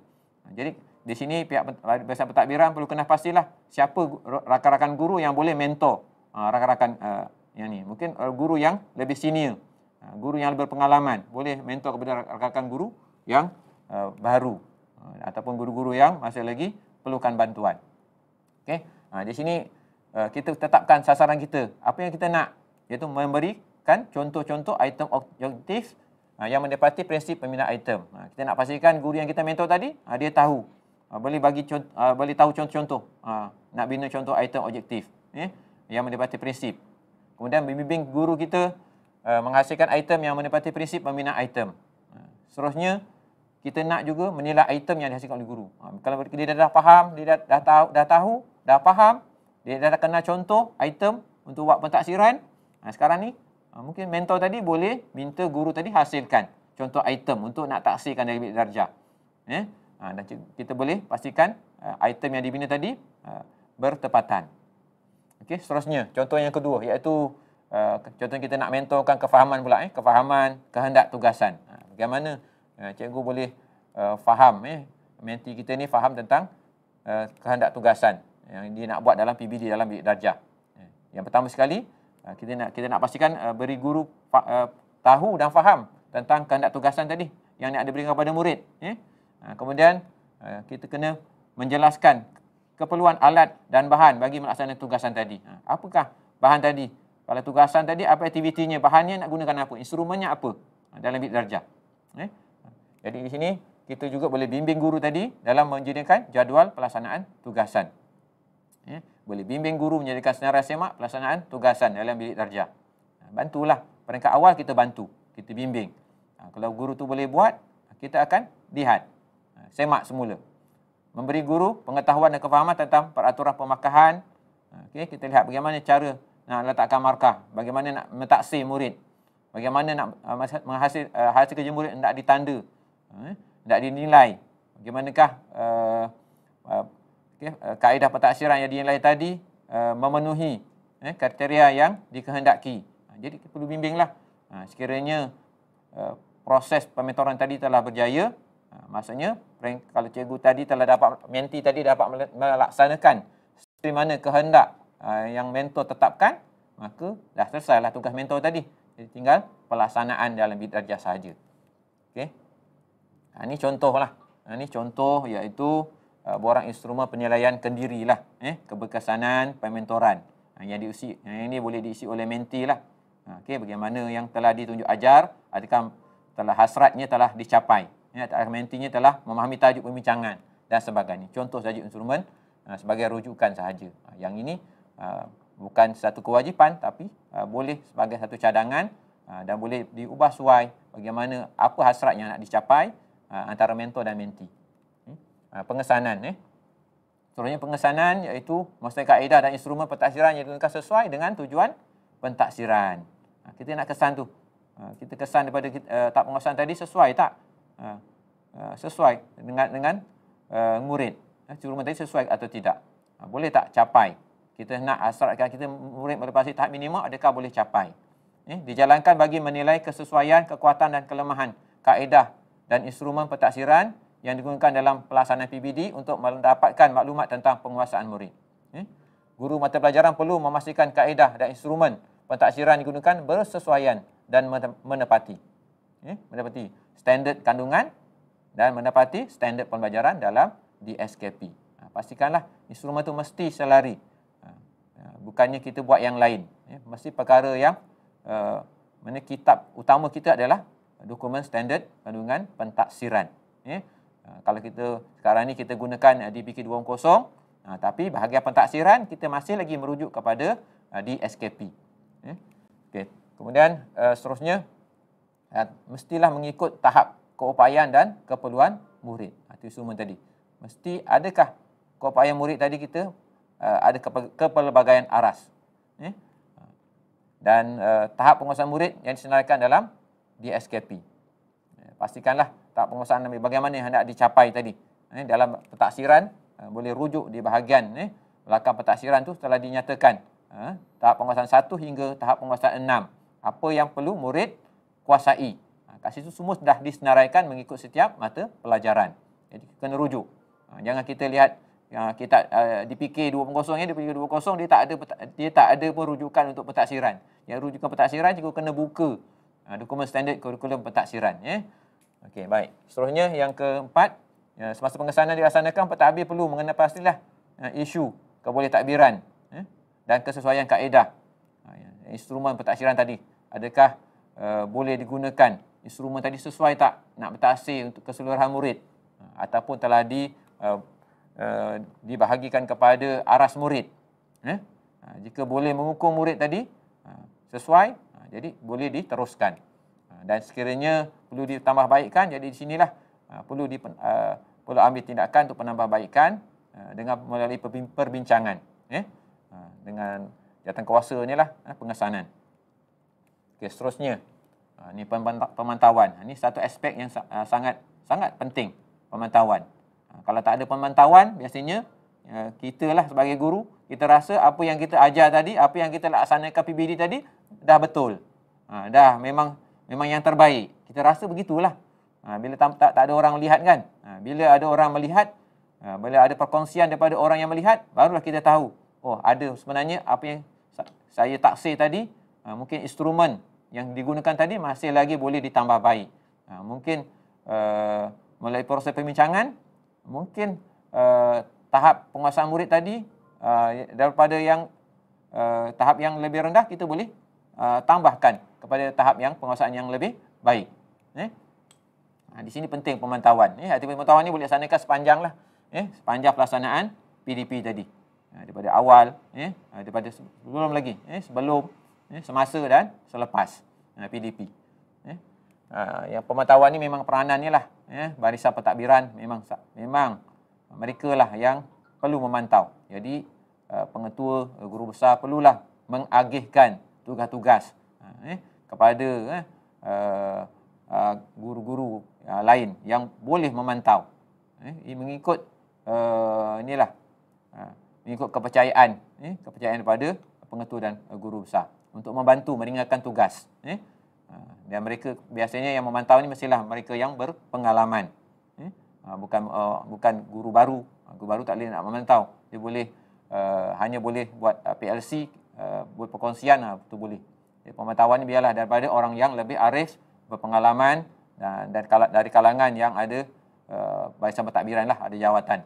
Speaker 1: Jadi di sini pihak biasa pentadbiran perlu kena pastilah siapa rakan-rakan guru yang boleh mentor rakan-rakan yang ni. Mungkin guru yang lebih senior, guru yang lebih berpengalaman, boleh mentor kepada rakan-rakan guru yang baru ataupun guru-guru yang masih lagi perlukan bantuan. Okey. Di sini kita tetapkan sasaran kita. Apa yang kita nak, iaitu memberikan contoh-contoh item objektif yang mendapati prinsip pembinaan item. Kita nak pastikan guru yang kita mentor tadi dia tahu, boleh tahu contoh-contoh nak bina contoh item objektif yang mendapati prinsip. Kemudian membimbing guru kita menghasilkan item yang mendapati prinsip pembinaan item. Seterusnya kita nak juga menilai item yang dihasilkan oleh guru. Kalau dia dah faham, dia dah faham, dia dah kenal contoh item untuk buat pentaksiran. Sekarang ni mungkin mentor tadi boleh minta guru tadi hasilkan contoh item untuk nak taksirkan dari bilik darjah. Dan kita boleh pastikan item yang dibina tadi bertepatan. Okey, seterusnya contoh yang kedua, iaitu contoh kita nak mentorkan kefahaman pula, kefahaman kehendak tugasan. Bagaimana cikgu boleh faham, menti kita ni faham tentang kehendak tugasan yang dia nak buat dalam PBD, dalam bilik darjah. Yang pertama sekali, kita nak pastikan beri guru tahu dan faham tentang kehendak tugasan tadi yang nak diberikan kepada murid. Kemudian kita kena menjelaskan keperluan alat dan bahan bagi melaksanakan tugasan tadi. Apakah bahan tadi? Kalau tugasan tadi, apa aktivitinya, bahannya nak gunakan apa, instrumennya apa dalam bilik darjah. Jadi di sini kita juga boleh bimbing guru tadi dalam menjadikan jadual pelaksanaan tugasan. Boleh bimbing guru menjadikan senarai semak pelaksanaan tugasan dalam bilik darjah. Bantulah. Peringkat awal kita bantu, kita bimbing. Kalau guru tu boleh buat, kita akan lihat, semak semula. Memberi guru pengetahuan dan kefahaman tentang peraturan pemakahan. Kita lihat bagaimana cara nak letakkan markah, bagaimana nak mentaksir murid, bagaimana nak hasil kerja murid nak ditanda, nak dinilai, bagaimanakah kaedah pentaksiran yang dinilai tadi memenuhi kriteria yang dikehendaki. Jadi kita perlu bimbinglah. Sekiranya proses pementoran tadi telah berjaya, maksudnya kalau cikgu tadi telah dapat, menti tadi dapat melaksanakan seperti mana kehendak yang mentor tetapkan, maka dah selesailah tugas mentor tadi. Jadi tinggal pelaksanaan dalam bilik darjah sahaja. Okey. Ini contohlah. Ini contoh, iaitu borang instrumen penilaian kendiri lah, keberkesanan pementoran. Yang ini boleh diisi oleh menti lah. Okey, bagaimana yang telah ditunjuk ajar, adakah telah hasratnya telah dicapai, mentinya telah memahami tajuk pembincangan dan sebagainya. Contoh saja instrumen sebagai rujukan sahaja. Yang ini bukan satu kewajipan, tapi boleh sebagai satu cadangan dan boleh diubah sesuai bagaimana apa hasrat yang nak dicapai antara mentor dan menti. Pengesanan. Seterusnya pengesanan, iaitu maksud kaedah dan instrumen pentaksiran yang digunakan sesuai dengan tujuan pentaksiran. Kita nak kesan tu. Kita kesan daripada tahap penguasaan tadi sesuai tak? Sesuai dengan murid. Instrumen tadi sesuai atau tidak? Boleh tak capai? Kita nak hasratkan kita murid melepasi tahap minimum, adakah boleh capai? Dijalankan bagi menilai kesesuaian, kekuatan dan kelemahan kaedah dan instrumen pentaksiran yang digunakan dalam pelaksanaan PBD untuk mendapatkan maklumat tentang penguasaan murid. Guru mata pelajaran perlu memastikan kaedah dan instrumen pentaksiran digunakan bersesuaian dan menepati standard kandungan dan menepati standard pembelajaran dalam DSKP. Pastikanlah instrumen itu mesti selari. Bukannya kita buat yang lain. Mesti perkara yang mana kitab utama kita adalah dokumen standard kandungan pentaksiran. Kalau kita sekarang ni kita gunakan DPK 210, tapi bahagian pentaksiran kita masih lagi merujuk kepada DSKP. Okay. Kemudian seterusnya mestilah mengikut tahap keupayaan dan keperluan murid. Itu semua tadi. Mesti adakah keupayaan murid tadi kita ada kepelbagaian aras. Dan tahap penguasaan murid yang disenaraikan dalam DSKP. Pastikanlah tahap penguasaan bagaimana yang hendak dicapai tadi. Dalam pentaksiran boleh rujuk di bahagian belakang pentaksiran tu telah dinyatakan tahap penguasaan 1 hingga tahap penguasaan 6. Apa yang perlu murid kuasai. Kat situ semua dah disenaraikan mengikut setiap mata pelajaran. Jadi kena rujuk. Jangan kita lihat kita di PK 2.0 ni, di PK 2.0 dia tak ada pun rujukan untuk pentaksiran. Yang rujukan pentaksiran cikgu kena buka dokumen standard kurikulum pentaksiran. Okey, baik. Seterusnya yang keempat, semasa pengesanan dilaksanakan, pentadbir perlu mengenal pastilah isu kebolehtakbiran dan kesesuaian kaedah. Instrumen pentaksiran tadi, adakah boleh digunakan instrumen tadi sesuai tak nak bertaksir untuk keseluruhan murid ataupun telah dibahagikan kepada aras murid. Jika boleh mengukur murid tadi sesuai, jadi boleh diteruskan. Dan sekiranya perlu ditambah baikkan, jadi di sinilah perlu ambil tindakan untuk penambahbaikan dengan melalui perbincangan dengan jawatankuasa ni lah pengesanan. Okey, seterusnya ni pemantauan. Ini satu aspek yang sangat penting, pemantauan. Kalau tak ada pemantauan, biasanya kita lah sebagai guru, kita rasa apa yang kita ajar tadi, apa yang kita laksanakan PBD tadi dah betul. Dah memang yang terbaik. Kita rasa begitulah. Bila tak ada orang melihat kan. Bila ada orang melihat, bila ada perkongsian daripada orang yang melihat, barulah kita tahu, oh ada sebenarnya apa yang saya taksir tadi, mungkin instrumen yang digunakan tadi masih lagi boleh ditambah baik. Mungkin melalui proses perbincangan, mungkin tahap penguasaan murid tadi daripada yang tahap yang lebih rendah kita boleh tambahkan kepada tahap yang penguasaan yang lebih baik. Di sini penting pemantauan. Aktiviti pemantauan ni boleh dilaksanakan sepanjang pelaksanaan PDP tadi. Daripada awal, daripada sebelum lagi, semasa dan selepas PDP. Yang pemantauan ni memang peranannya lah. Barisan pentadbiran memang mereka lah yang perlu memantau. Jadi pengetua, guru besar perlulah mengagihkan tugas-tugas kepada guru-guru lain yang boleh memantau. Mengikut mengikut kepercayaan daripada pengetua dan guru besar untuk membantu meringankan tugas. Dan mereka biasanya yang memantau ni mestilah mereka yang berpengalaman. Bukan guru baru. Guru baru tak boleh nak memantau. Dia boleh hanya boleh buat PLC, buat perkongsian, itu boleh. Jadi, pemantauan ni biarlah daripada orang yang lebih arif, berpengalaman dan dari kalangan yang ada barisan pentadbiran lah, ada jawatan.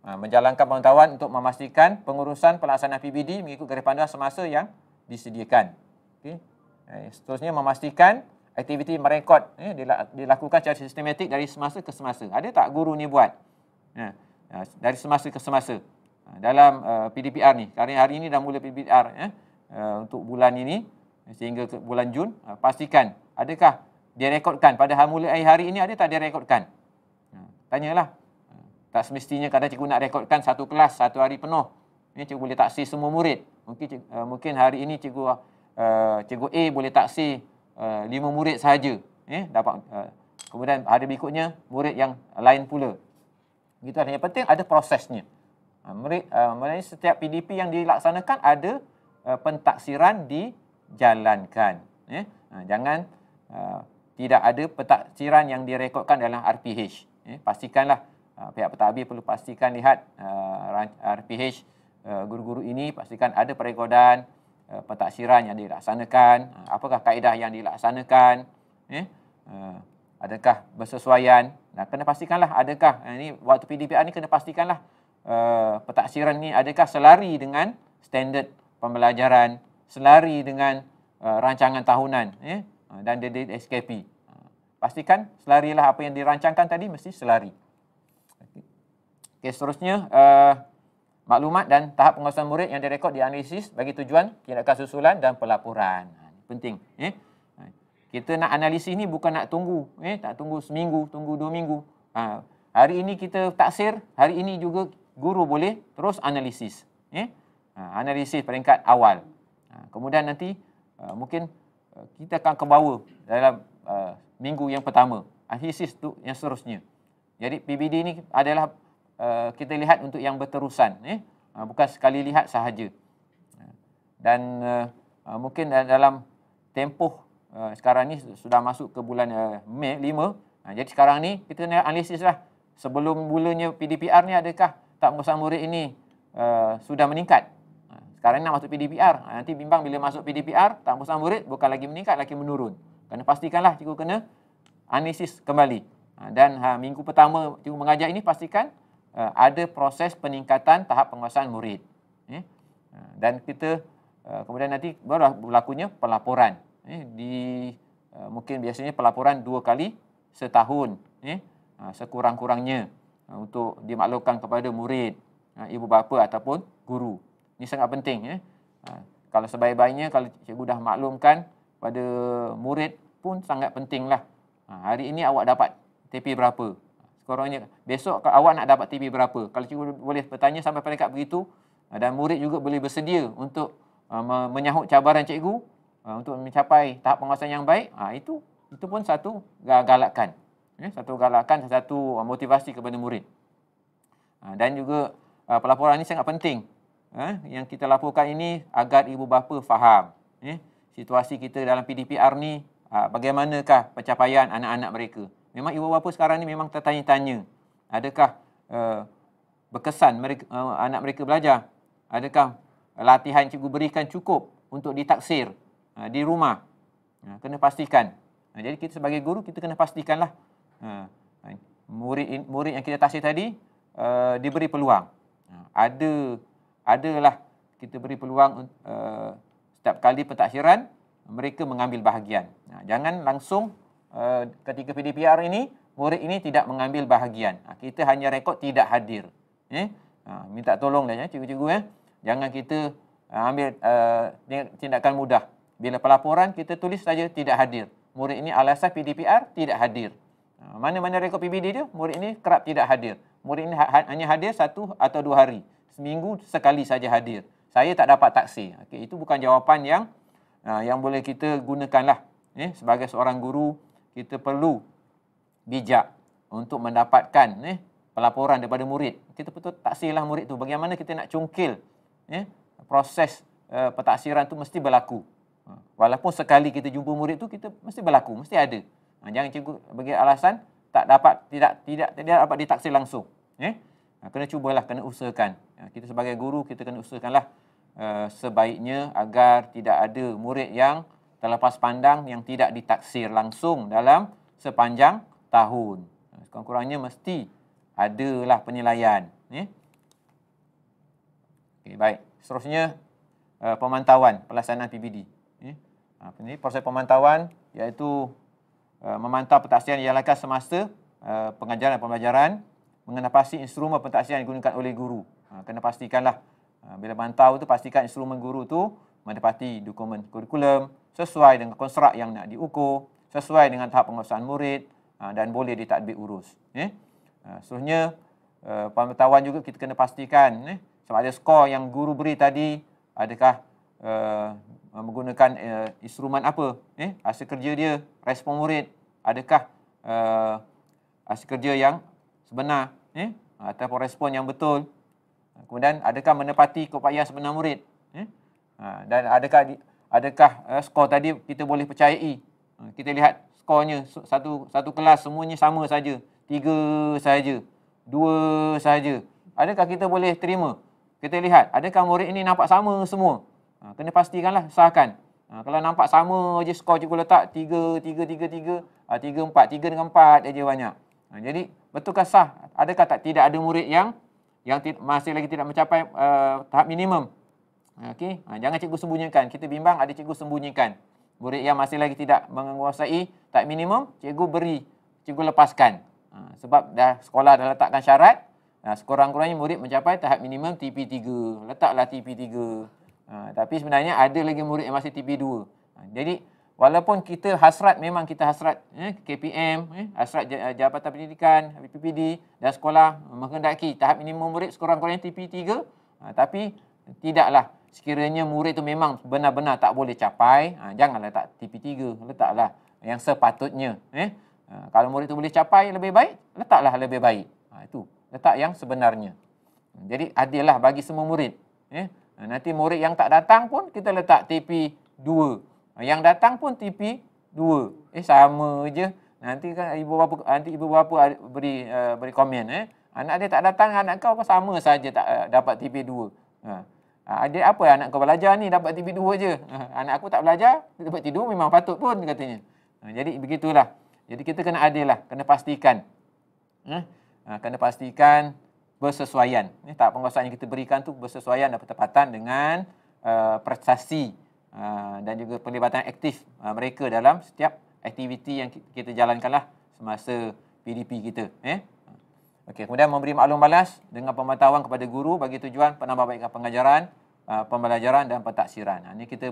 Speaker 1: Menjalankan pemantauan untuk memastikan pengurusan pelaksanaan PBD mengikut garis panduan semasa yang disediakan. Okay. Seterusnya memastikan aktiviti merekod dilakukan secara sistematik dari semasa ke semasa. Ada tak guru ni buat? Dari semasa ke semasa. Dalam PDPR ni, hari ini dah mula PDPR untuk bulan ini sehingga ke bulan Jun, pastikan adakah dia rekodkan pada mulai hari ini, ada tak dia rekodkan? Tanyalah. Tak semestinya kadang cikgu nak rekodkan satu kelas, satu hari penuh. Cikgu boleh taksir semua murid. Mungkin hari ini cikgu A boleh taksir 5 murid sahaja. Dapat kemudian hari berikutnya murid yang lain pula. Gitu. Yang penting ada prosesnya. Mengenai setiap PDP yang dilaksanakan ada pentaksiran dijalankan. Jangan tidak ada pentaksiran yang direkodkan dalam RPH. Pastikanlah pihak pentadbir perlu pastikan lihat RPH guru-guru ini, pastikan ada perekodan pentaksiran yang dilaksanakan, apakah kaedah yang dilaksanakan, adakah bersesuaian. Kena pastikanlah adakah ini waktu PDPR ni kena pastikanlah pentaksiran ni adakah selari dengan standard pembelajaran, selari dengan rancangan tahunan dan SKP. Pastikan selarilah apa yang dirancangkan tadi mesti selari. Okey, seterusnya maklumat dan tahap penguasaan murid yang direkod dianalisis bagi tujuan tindakan susulan dan pelaporan. Penting. Kita nak analisis ni bukan nak tunggu. Tak tunggu seminggu, tunggu 2 minggu. Hari ini kita taksir, hari ini juga guru boleh terus analisis. Analisis peringkat awal. Kemudian nanti mungkin kita akan ke bawah dalam minggu yang pertama. analisis tu yang seterusnya. Jadi PBD ni adalah kita lihat untuk yang berterusan, bukan sekali lihat sahaja. Dan mungkin dalam tempoh sekarang ni sudah masuk ke bulan Mei 5. Jadi sekarang ni kita kena analisis lah. Sebelum mulanya PDPR ni, adakah tahap penguasaan murid ini sudah meningkat? Sekarang ni nak masuk PDPR. Nanti bimbang bila masuk PDPR, tahap penguasaan murid bukan lagi meningkat, lagi menurun. Kena pastikanlah cikgu kena analisis kembali. Dan minggu pertama cikgu mengajar ini, pastikan ada proses peningkatan tahap penguasaan murid. Dan kita kemudian nanti baru berlakunya pelaporan. Mungkin biasanya pelaporan 2 kali setahun, sekurang-kurangnya, untuk dimaklumkan kepada murid, ibu bapa ataupun guru. Ini sangat penting. Kalau sebaik-baiknya, kalau cikgu dah maklumkan pada murid pun sangat pentinglah. Hari ini awak dapat TP berapa? Sekurangnya besok awak nak dapat TP berapa? Kalau cikgu boleh bertanya sampai peringkat begitu, dan murid juga boleh bersedia untuk menyahut cabaran cikgu untuk mencapai tahap penguasaan yang baik, itu pun satu galakan. Satu galakan, satu motivasi kepada murid. Dan juga pelaporan ini sangat penting. Yang kita laporkan ini agar ibu bapa faham situasi kita dalam PDPR ni, bagaimanakah pencapaian anak-anak mereka. Memang ibu bapa sekarang ni memang tertanya-tanya, adakah berkesan mereka, anak mereka belajar? Adakah latihan cikgu berikan cukup untuk ditaksir di rumah? Kena pastikan. Jadi kita sebagai guru, kita kena pastikanlah murid yang kita taksir tadi diberi peluang. Adalah kita beri peluang setiap kali pentaksiran mereka mengambil bahagian. Jangan langsung ketika PDPR ini murid ini tidak mengambil bahagian. Kita hanya rekod tidak hadir. Minta tolong dah cikgu-cikgu. Jangan kita ambil tindakan mudah. Bila pelaporan kita tulis saja tidak hadir. Murid ini alasan PDPR tidak hadir. Mana-mana rekod PBD dia, murid ini kerap tidak hadir. Murid ini hanya hadir 1 atau 2 hari. Seminggu sekali saja hadir. Saya tak dapat taksir. Itu bukan jawapan yang boleh kita gunakanlah. Sebagai seorang guru, kita perlu bijak untuk mendapatkan pelaporan daripada murid. Kita betul taksirlah murid tu. Bagaimana kita nak cungkil proses pentaksiran tu mesti berlaku. Walaupun sekali kita jumpa murid tu, kita mesti berlaku, mesti ada. Jangan cikgu bagi alasan tidak dapat ditaksir langsung. Kena cubalah, kena usahakan. Kita sebagai guru, kita kena usahakanlah sebaiknya agar tidak ada murid yang terlepas pandang, yang tidak ditaksir langsung dalam sepanjang tahun. Kurang-kurangnya mesti adalah penilaian. Okay, baik. Seterusnya pemantauan pelaksanaan PBD. Ini proses pemantauan iaitu memantau pentaksiran yang dilakukan semasa pengajaran dan pembelajaran, mengenai pasti instrumen pentaksiran yang digunakan oleh guru. Kena pastikanlah bila mantau tu, pastikan instrumen guru tu menepati dokumen kurikulum sesuai dengan konstrak yang nak diukur, sesuai dengan tahap penguasaan murid dan boleh ditadbir urus. Seterusnya pemantauan juga kita kena pastikan sama ada skor yang guru beri tadi, adakah menggunakan instrumen apa, hasil kerja dia, respon murid, adakah hasil kerja yang sebenar, ataupun respon yang betul. Kemudian adakah menepati keupayaan sebenar murid, dan adakah skor tadi kita boleh percayai. Kita lihat skornya satu kelas semuanya sama saja, 3 saja, 2 saja. Adakah kita boleh terima? Kita lihat adakah murid ini nampak sama semua. Kena pastikanlah, sahkan. Kalau nampak sama je skor cikgu letak 3, 3, 3, 3, 3, 4, 3 dengan 4 aja banyak. Jadi betulkah sah? Adakah tidak ada murid yang masih lagi tidak mencapai tahap minimum? Okey, jangan cikgu sembunyikan. Kita bimbang ada cikgu sembunyikan. Murid yang masih lagi tidak menguasai tahap minimum, cikgu lepaskan. Sebab sekolah dah letakkan syarat, sekurang-kurangnya murid mencapai tahap minimum TP3. Letaklah TP3. Tapi sebenarnya ada lagi murid yang masih TP2. Jadi walaupun kita hasrat, memang kita hasrat KPM, hasrat Jabatan Pendidikan, PPD dan sekolah menghendaki tahap minimum murid sekurang-kurangnya TP3, tapi tidaklah sekiranya murid itu memang benar-benar tak boleh capai, jangan letak TP3, letaklah yang sepatutnya. Kalau murid itu boleh capai lebih baik, letaklah lebih baik. Itu letak yang sebenarnya. Jadi adil lah bagi semua murid. Nanti murid yang tak datang pun kita letak TP 2. Yang datang pun TP 2. Sama je. Nanti kan ibu bapa beri komen. Anak dia tak datang, anak kau pun sama saja tak dapat TP 2. Adik apa anak kau belajar ni dapat TP 2 je. Anak aku tak belajar, dapat tidur memang patut pun katanya. Jadi begitulah. Jadi kita kena adil lah, kena pastikan. Kena pastikan bersesuaian. Tahap penguasaan yang kita berikan tu bersesuaian dan bertepatan dengan prestasi dan juga pelibatan aktif mereka dalam setiap aktiviti yang kita jalankanlah semasa PDP kita. Okey, kemudian memberi maklum balas dengan pemantauan kepada guru bagi tujuan penambahbaikan pengajaran, pembelajaran dan pentaksiran. Ini kita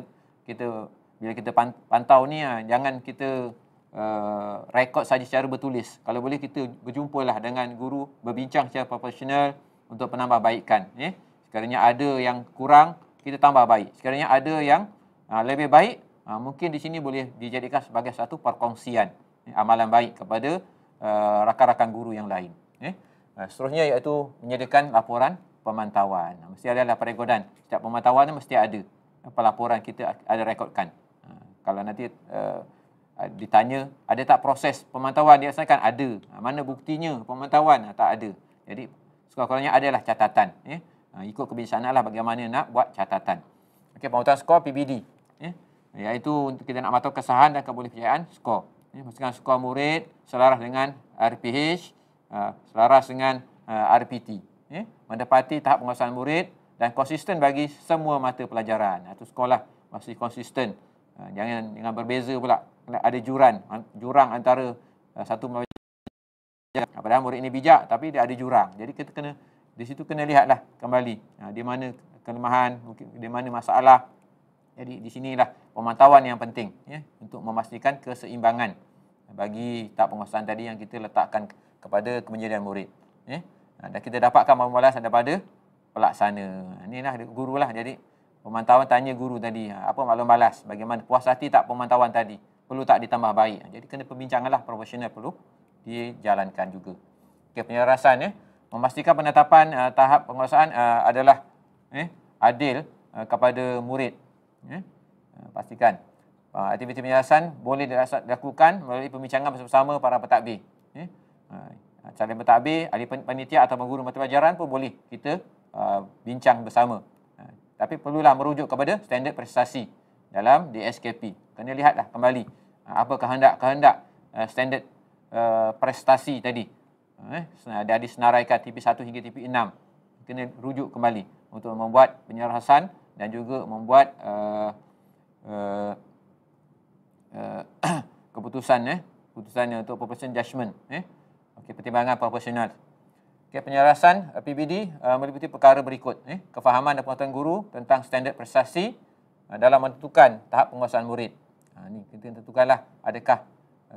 Speaker 1: bila kita pantau ni, jangan kita rekod saja secara bertulis. Kalau boleh kita berjumpalah dengan guru, berbincang secara profesional untuk penambahbaikan. Sekiranya ada yang kurang, kita tambah baik. Sekiranya ada yang lebih baik, mungkin di sini boleh dijadikan sebagai satu perkongsian amalan baik kepada rakan-rakan guru yang lain. Seterusnya iaitu menyediakan laporan pemantauan. Mesti ada perekodan. Setiap pemantauan ni mesti ada pelaporan kita ada rekodkan. Kalau nanti ditanya ada tak proses pemantauan dilaksanakan, ada. Mana buktinya pemantauan? Tak ada. Jadi sekurang-kurangnya adalah catatan. Ikut kebijaksanaan lah bagaimana nak buat catatan. Okey, pemantauan skor PBD. Iaitu kita nak memantau kesahan dan kebolehpercayaan skor. Pastikan skor murid selaras dengan RPH, selaras dengan RPT. Mendapati tahap penguasaan murid dan konsisten bagi semua mata pelajaran. Itu sekolah masih konsisten. Jangan berbeza pula. Ada jurang antara satu pelajar. Padahal murid ini bijak tapi dia ada jurang. Jadi kita kena di situ kena lihatlah kembali di mana kelemahan, di mana masalah. Jadi di sinilah pemantauan yang penting untuk memastikan keseimbangan bagi tahap penguasaan tadi yang kita letakkan kepada kemenjadian murid. Dan kita dapatkan maklum balas daripada pelaksana. Inilah guru lah. Jadi pemantauan tanya guru tadi, apa maklum balas? Bagaimana puas hati tak pemantauan tadi? Perlu tak ditambah baik? Jadi kena perbincangan lah profesional perlu dijalankan juga. Okey, penyelarasan memastikan penetapan tahap penguasaan adalah adil kepada murid. Pastikan aktiviti penyelarasan boleh dilakukan melalui perbincangan bersama-sama para pentadbir. Calon pentadbir, ahli panitia atau guru mata pelajaran pun boleh kita bincang bersama. Tapi perlulah merujuk kepada standard prestasi dalam DSKP. Kena lihatlah kembali apa kehendak standard prestasi tadi. Ada disenaraikan TP1 hingga TP6. Kena rujuk kembali untuk membuat penyelarasan dan juga membuat keputusan untuk proportion judgement. Okey, pertimbangan proporsional. Okey, penyelarasan PBD meliputi perkara berikut. Kefahaman dan pengetahuan guru tentang standard prestasi dalam menentukan tahap penguasaan murid. Ni kita tentukanlah adakah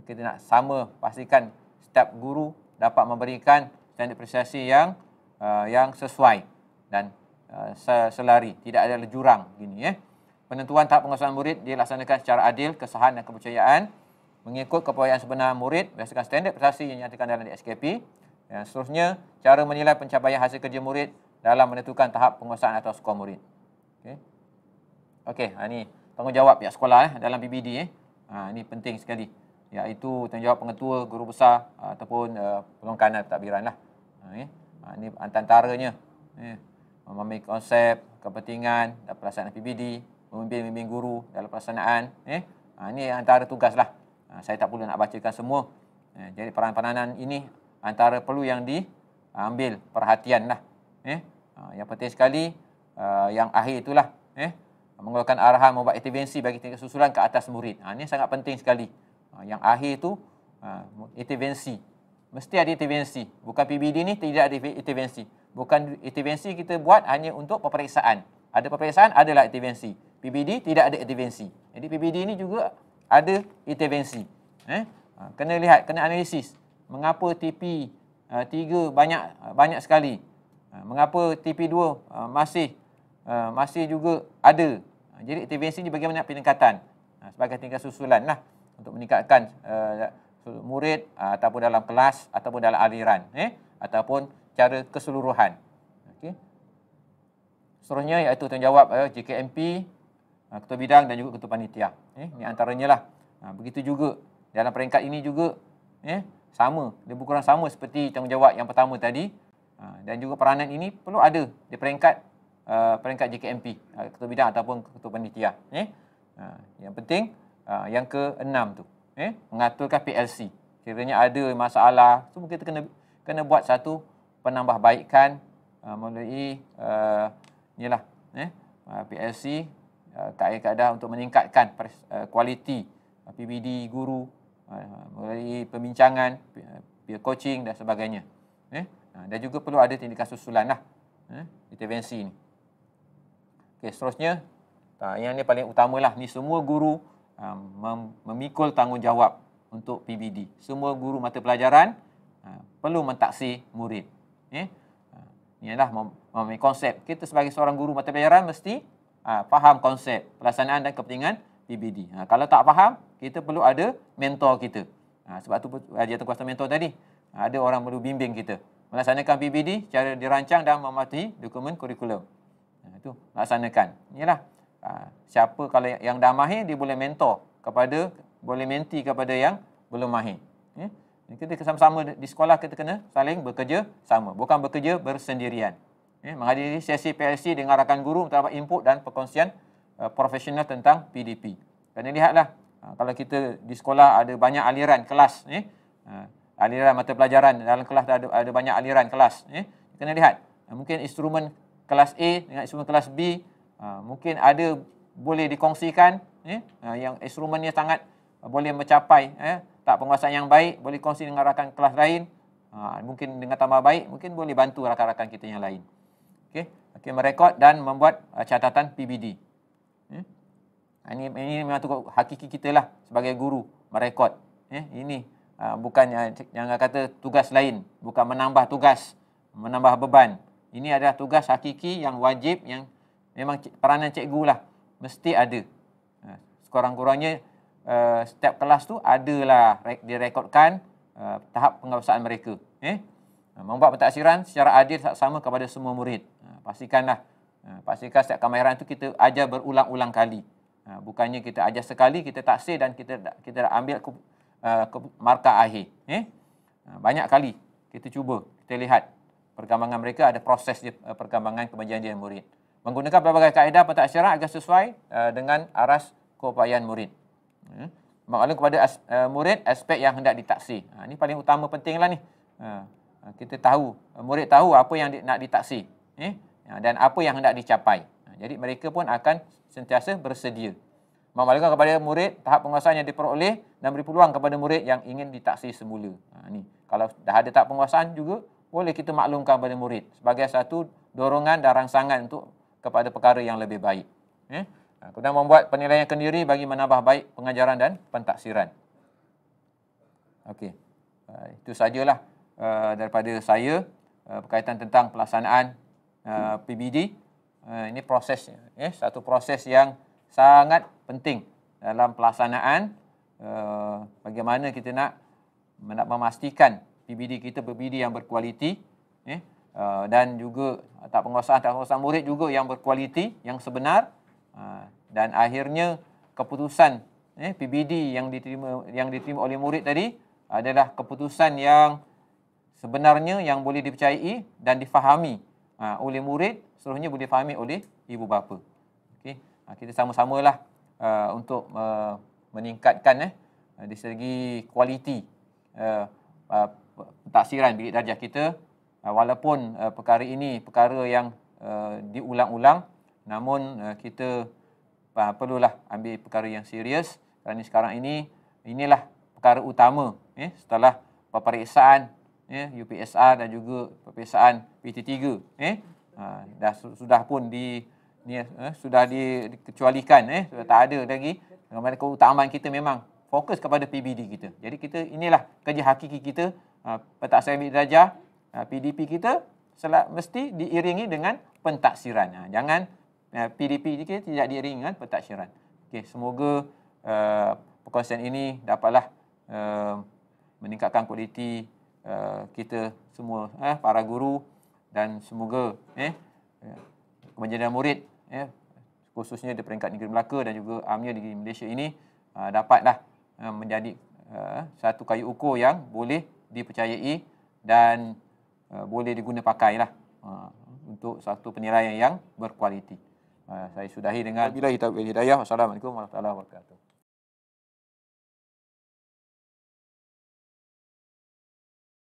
Speaker 1: kita nak sama, pastikan setiap guru dapat memberikan standard prestasi yang sesuai dan selari, tidak ada jurang gini. Penentuan tahap penguasaan murid dilaksanakan secara adil, kesahan dan kepercayaan mengikut kepercayaan sebenar murid berdasarkan standard prestasi yang dinyatakan dalam DSKP. Dan seterusnya, cara menilai pencapaian hasil kerja murid dalam menentukan tahap penguasaan atau skor murid. Okey, ini tanggungjawab pihak sekolah dalam PBD. Ini penting sekali, iaitu tanggungjawab pengetua, guru besar ataupun pelongkanan pentadbiran lah. Ini antaranya memahami konsep, kepentingan dan pelaksanaan PBD, membimbing guru dalam pelaksanaan. Ini antara tugas lah. Saya tak perlu nak bacakan semua. Jadi peranan-peranan ini antara perlu yang diambil perhatian lah. Yang penting sekali, yang akhir itulah mengeluarkan arahan membuat intervensi bagi tingkat susulan ke atas murid. Ini sangat penting sekali. Yang akhir itu intervensi. Mesti ada intervensi. Bukan PBD ni tidak ada intervensi. Bukan intervensi kita buat hanya untuk peperiksaan. Ada peperiksaan, adalah intervensi. PBD tidak ada intervensi. Jadi PBD ni juga ada intervensi. Kena lihat, kena analisis. Mengapa TP 3 banyak sekali? Mengapa TP 2 masih juga ada? Jadi intervensi ni bagaimana peningkatan sebagai tingkat susulan lah untuk meningkatkan murid ataupun dalam kelas ataupun dalam aliran ataupun cara keseluruhan. Okey. Seterusnya iaitu tanggungjawab JKMP, ketua bidang dan juga ketua panitia. Ini antaranya lah. Begitu juga dalam peringkat ini juga sama, lebih kurang sama seperti tanggungjawab yang pertama tadi. Dan juga peranan ini perlu ada di peringkat JKMP, ketua bidang ataupun ketua panitia. Yang penting yang ke-6 tu, mengaturkan PLC. Kiranya ada masalah, semua kita kena buat satu penambahbaikan melalui PLC, kaedah untuk meningkatkan kualiti PBD guru melalui pembincangan, peer coaching dan sebagainya. Dan juga perlu ada tindakan susulan lah, intervensi ni. Okey, seterusnya, yang ni paling utamalah, ni semua guru memikul tanggungjawab untuk PBD. Semua guru mata pelajaran perlu mentaksir murid. Ini adalah memahami konsep. Kita sebagai seorang guru mata pelajaran mesti faham konsep pelaksanaan dan kepentingan PBD. Kalau tak faham, kita perlu ada mentor kita. Sebab tu jatuh kuasa mentor tadi. Ada orang perlu bimbing kita melaksanakan PBD, cara dirancang dan mematuhi dokumen kurikulum. Itu laksanakan. Inilah siapa kalau yang dah mahir, dia boleh mentor kepada, boleh menti kepada yang belum mahir. Kita sama-sama di sekolah, kita kena saling bekerja sama, bukan bekerja bersendirian. Menghadiri sesi PLC dengan rakan guru untuk dapat input dan perkongsian profesional tentang PDP. Kerana lihatlah, kalau kita di sekolah ada banyak aliran kelas, aliran mata pelajaran, dalam kelas ada banyak aliran kelas. Kena lihat, mungkin instrumen kelas A dengan instrumen kelas B, mungkin ada boleh dikongsikan, yang instrumennya sangat boleh mencapai tak penguasaan yang baik, boleh kongsi dengan rakan kelas lain, mungkin dengan tambah baik, mungkin boleh bantu rakan-rakan kita yang lain. Okey, merekod dan membuat catatan PBD. Ini memang hakiki kita lah sebagai guru, merekod. Ini bukan jangan kata tugas lain, bukan menambah tugas, menambah beban. Ini adalah tugas hakiki yang wajib, yang memang peranan cikgu lah, mesti ada. Sekurang-kurangnya setiap kelas tu adalah direkodkan tahap penguasaan mereka. Membuat pentaksiran secara adil sama kepada semua murid. Pastikan setiap kemahiran tu kita ajar berulang-ulang kali. Bukannya kita ajar sekali, kita taksir dan kita ambil markah akhir. Banyak kali kita cuba, kita lihat perkembangan mereka, ada proses perkembangan kemajuan dia murid. Menggunakan pelbagai kaedah pentaksiran agar sesuai dengan aras keupayaan murid. Maklum kepada murid aspek yang hendak ditaksir. Ini paling utama, pentinglah ni. Kita tahu, murid tahu apa yang nak ditaksir, dan apa yang hendak dicapai. Jadi mereka pun akan sentiasa bersedia. Memaklumkan kepada murid tahap penguasaan yang diperoleh dan beri peluang kepada murid yang ingin ditaksir semula. Ni kalau dah ada tahap penguasaan juga, boleh kita maklumkan kepada murid sebagai satu dorongan dan rangsangan untuk kepada perkara yang lebih baik. Kemudian membuat penilaian kendiri bagi menambah baik pengajaran dan pentaksiran. Okey, itu sajalah daripada saya berkaitan tentang pelaksanaan PBD. Ini proses, satu proses yang sangat penting dalam pelaksanaan. Bagaimana kita nak memastikan PBD kita PBD yang berkualiti, dan juga tahap penguasaan murid juga yang berkualiti, yang sebenar. Dan akhirnya keputusan PBD yang diterima oleh murid tadi adalah keputusan yang sebenarnya, yang boleh dipercayai dan difahami oleh murid, seluruhnya boleh difahami oleh ibu bapa. Okey, kita sama-samalah untuk meningkatkan dari segi kualiti taksiran bilik darjah kita. Walaupun perkara ini perkara yang diulang-ulang, namun kita perlulah ambil perkara yang serius, kerana sekarang inilah perkara utama setelah peperiksaan UPSR dan juga peperiksaan PT3 sudah pun sudah dikecualikan, sudah tak ada lagi. Keutamaan kita memang fokus kepada PBD kita. Jadi inilah kerja hakiki kita, pentaksiran bilik darjah PDP kita mesti diiringi dengan pentaksiran. Jangan PDP kita tidak diiringi dengan pentaksiran. Okey, semoga perkongsian ini dapatlah meningkatkan kualiti kita semua, para guru, dan semoga kemajuan murid, khususnya di peringkat negeri Melaka dan juga amnya di Malaysia ini dapatlah menjadi satu kayu ukur yang boleh dipercayai dan boleh diguna pakailah untuk satu penilaian yang berkualiti. Saya sudahi dengan billahi taufiq wal hidayah. Wassalamualaikum warahmatullahi wabarakatuh.